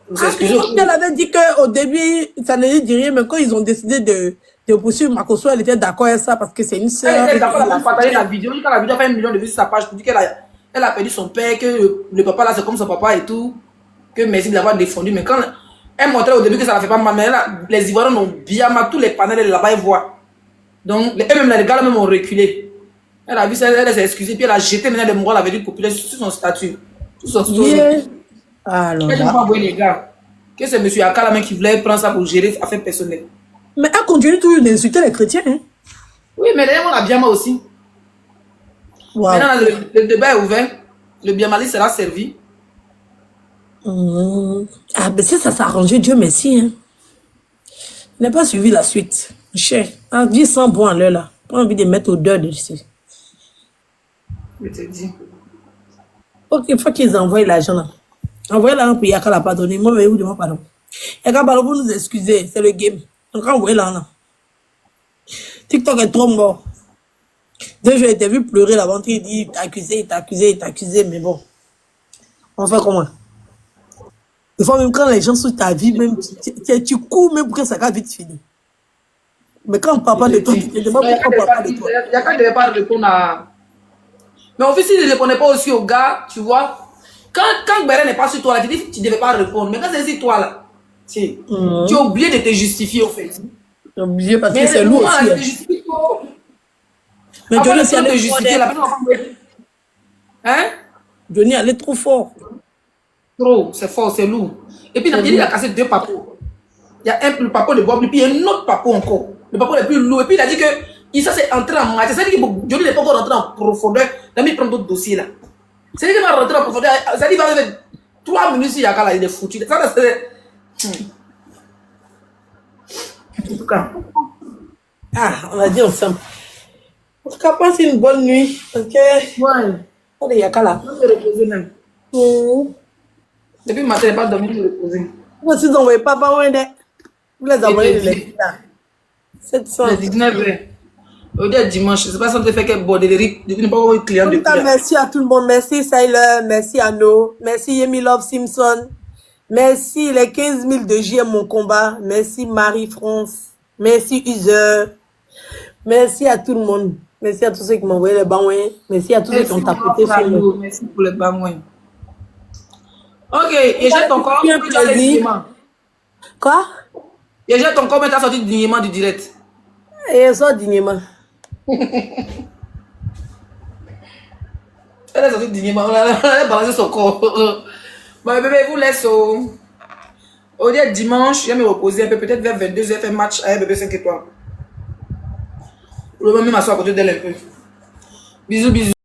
pour s'excuser. Elle avait dit qu'au début, ça ne dit rien, mais quand ils ont décidé de poursuivre Makosso, elle était d'accord avec ça parce que c'est une sœur. Elle était d'accord, elle a partagé la vidéo. Quand la vidéo a fait 1 million de vues sur sa page, pour dire qu'elle a perdu son père, que le papa là c'est comme son papa et tout. Que merci de l'avoir défendu. Mais quand elle montrait au début que ça ne fait pas mal, mais là, les Ivoiriens ont bien mal, tous les panels là-bas, ils voient. Donc, eux-mêmes, les gars même ont reculé. Elle a vu ça, elle s'est excusée, puis elle a jeté maintenant les morts, elle avait dit populaire sur son statut. Sur son story. Yeah. Alors, Elle n'a pas envoyé les gars. Que c'est M. Akala même qui voulait prendre ça pour gérer affaires personnelles. mais elle continue toujours d'insulter les chrétiens. Hein? Oui, mais d'ailleurs, on a bien mal aussi. Wow. Maintenant, le débat est ouvert. Le Biamali sera servi. Ah, mais si ça s'est arrangé, Dieu merci. Hein. Je n'ai pas suivi la suite. Cher. En vie sans bon à l'heure là. Pas envie de mettre odeur dessus. Je te dis. Ok, il faut qu'ils envoient l'argent là. Envoyez l'argent pour Yaka la pardonner. Moi, je vous demande pardon. Yaka, pardon, vous nous excusez. C'est le game. Donc, envoyez l'argent là. TikTok est trop mort. Deux jours, j'ai vu pleurer là-bas. Il dit, il t'a accusé, mais bon. On fait comment? Des fois, même quand les gens sont ta vie, même, tu cours même pour que ça va vite finir. Mais quand papa de toi, tu te demandes pourquoi papa de toi. Yaka ne devait pas répondre à. Mais en fait, s'il ne répondait pas aussi au gars, tu vois, quand Béré n'est pas sur toi, là, tu dis que tu ne devais pas répondre. Mais quand c'est sur toi, là, tu es obligé de te justifier, au fait. C'est obligé parce que c'est lourd aussi. Mais Johnny, c'est allé justifier. Hein? Johnny, elle est trop fort. Trop, c'est fort, c'est lourd. Et puis, il a cassé 2 papeaux. Il y a le papeau de Bob, puis il y a un autre papeau encore. Le papeau le plus lourd. Et puis, il a dit que ça, c'est entré en matière. C'est-à-dire que Johnny n'est pas encore rentré en profondeur. Il a mis prendre d'autres dossiers là. C'est-à-dire qu'il va rentrer en profondeur. C'est-à-dire qu'il va faire 3 minutes si Yaka là, il est foutu. Ça, c'est. En tout cas. Ah, on a dit ensemble. En tout cas, passe une bonne nuit. Ok. Ouais. On est Yaka là. On peut reposer même. Depuis le matin, il n'est pas dormi pour reposer. Moi, si vous n'envoyez pas, vous les envoyez les 700. Le 19 heures. Aujourd'hui, dimanche, je ne sais pas si on te fait quel bordellerie. Depuis ne pas avoir eu client En tout depuis. cas, merci à tout le monde. Merci Sailor, merci Anno, merci Yemi Love Simpson, merci les 15 000 de JM Mon Combat, merci Marie-France, merci User, merci à tout le monde. Merci à tous ceux qui m'ont envoyé les bangouins. Merci à tous ceux qui ont tapoté sur nous. Merci pour les bangouins. Ok, et jette encore. Quoi? Et jette encore, mais t'as sorti du niement du direct. Et ça, dignement. Elle est sortie dignement. On a balancé son corps. Bon, bébé, vous laisse au dimanche. Je vais me reposer un peu. Peut-être vers 22h, faire match avec bébé 5 étoiles. Je vais même m'asseoir à côté d'elle un peu. Bisous, bisous.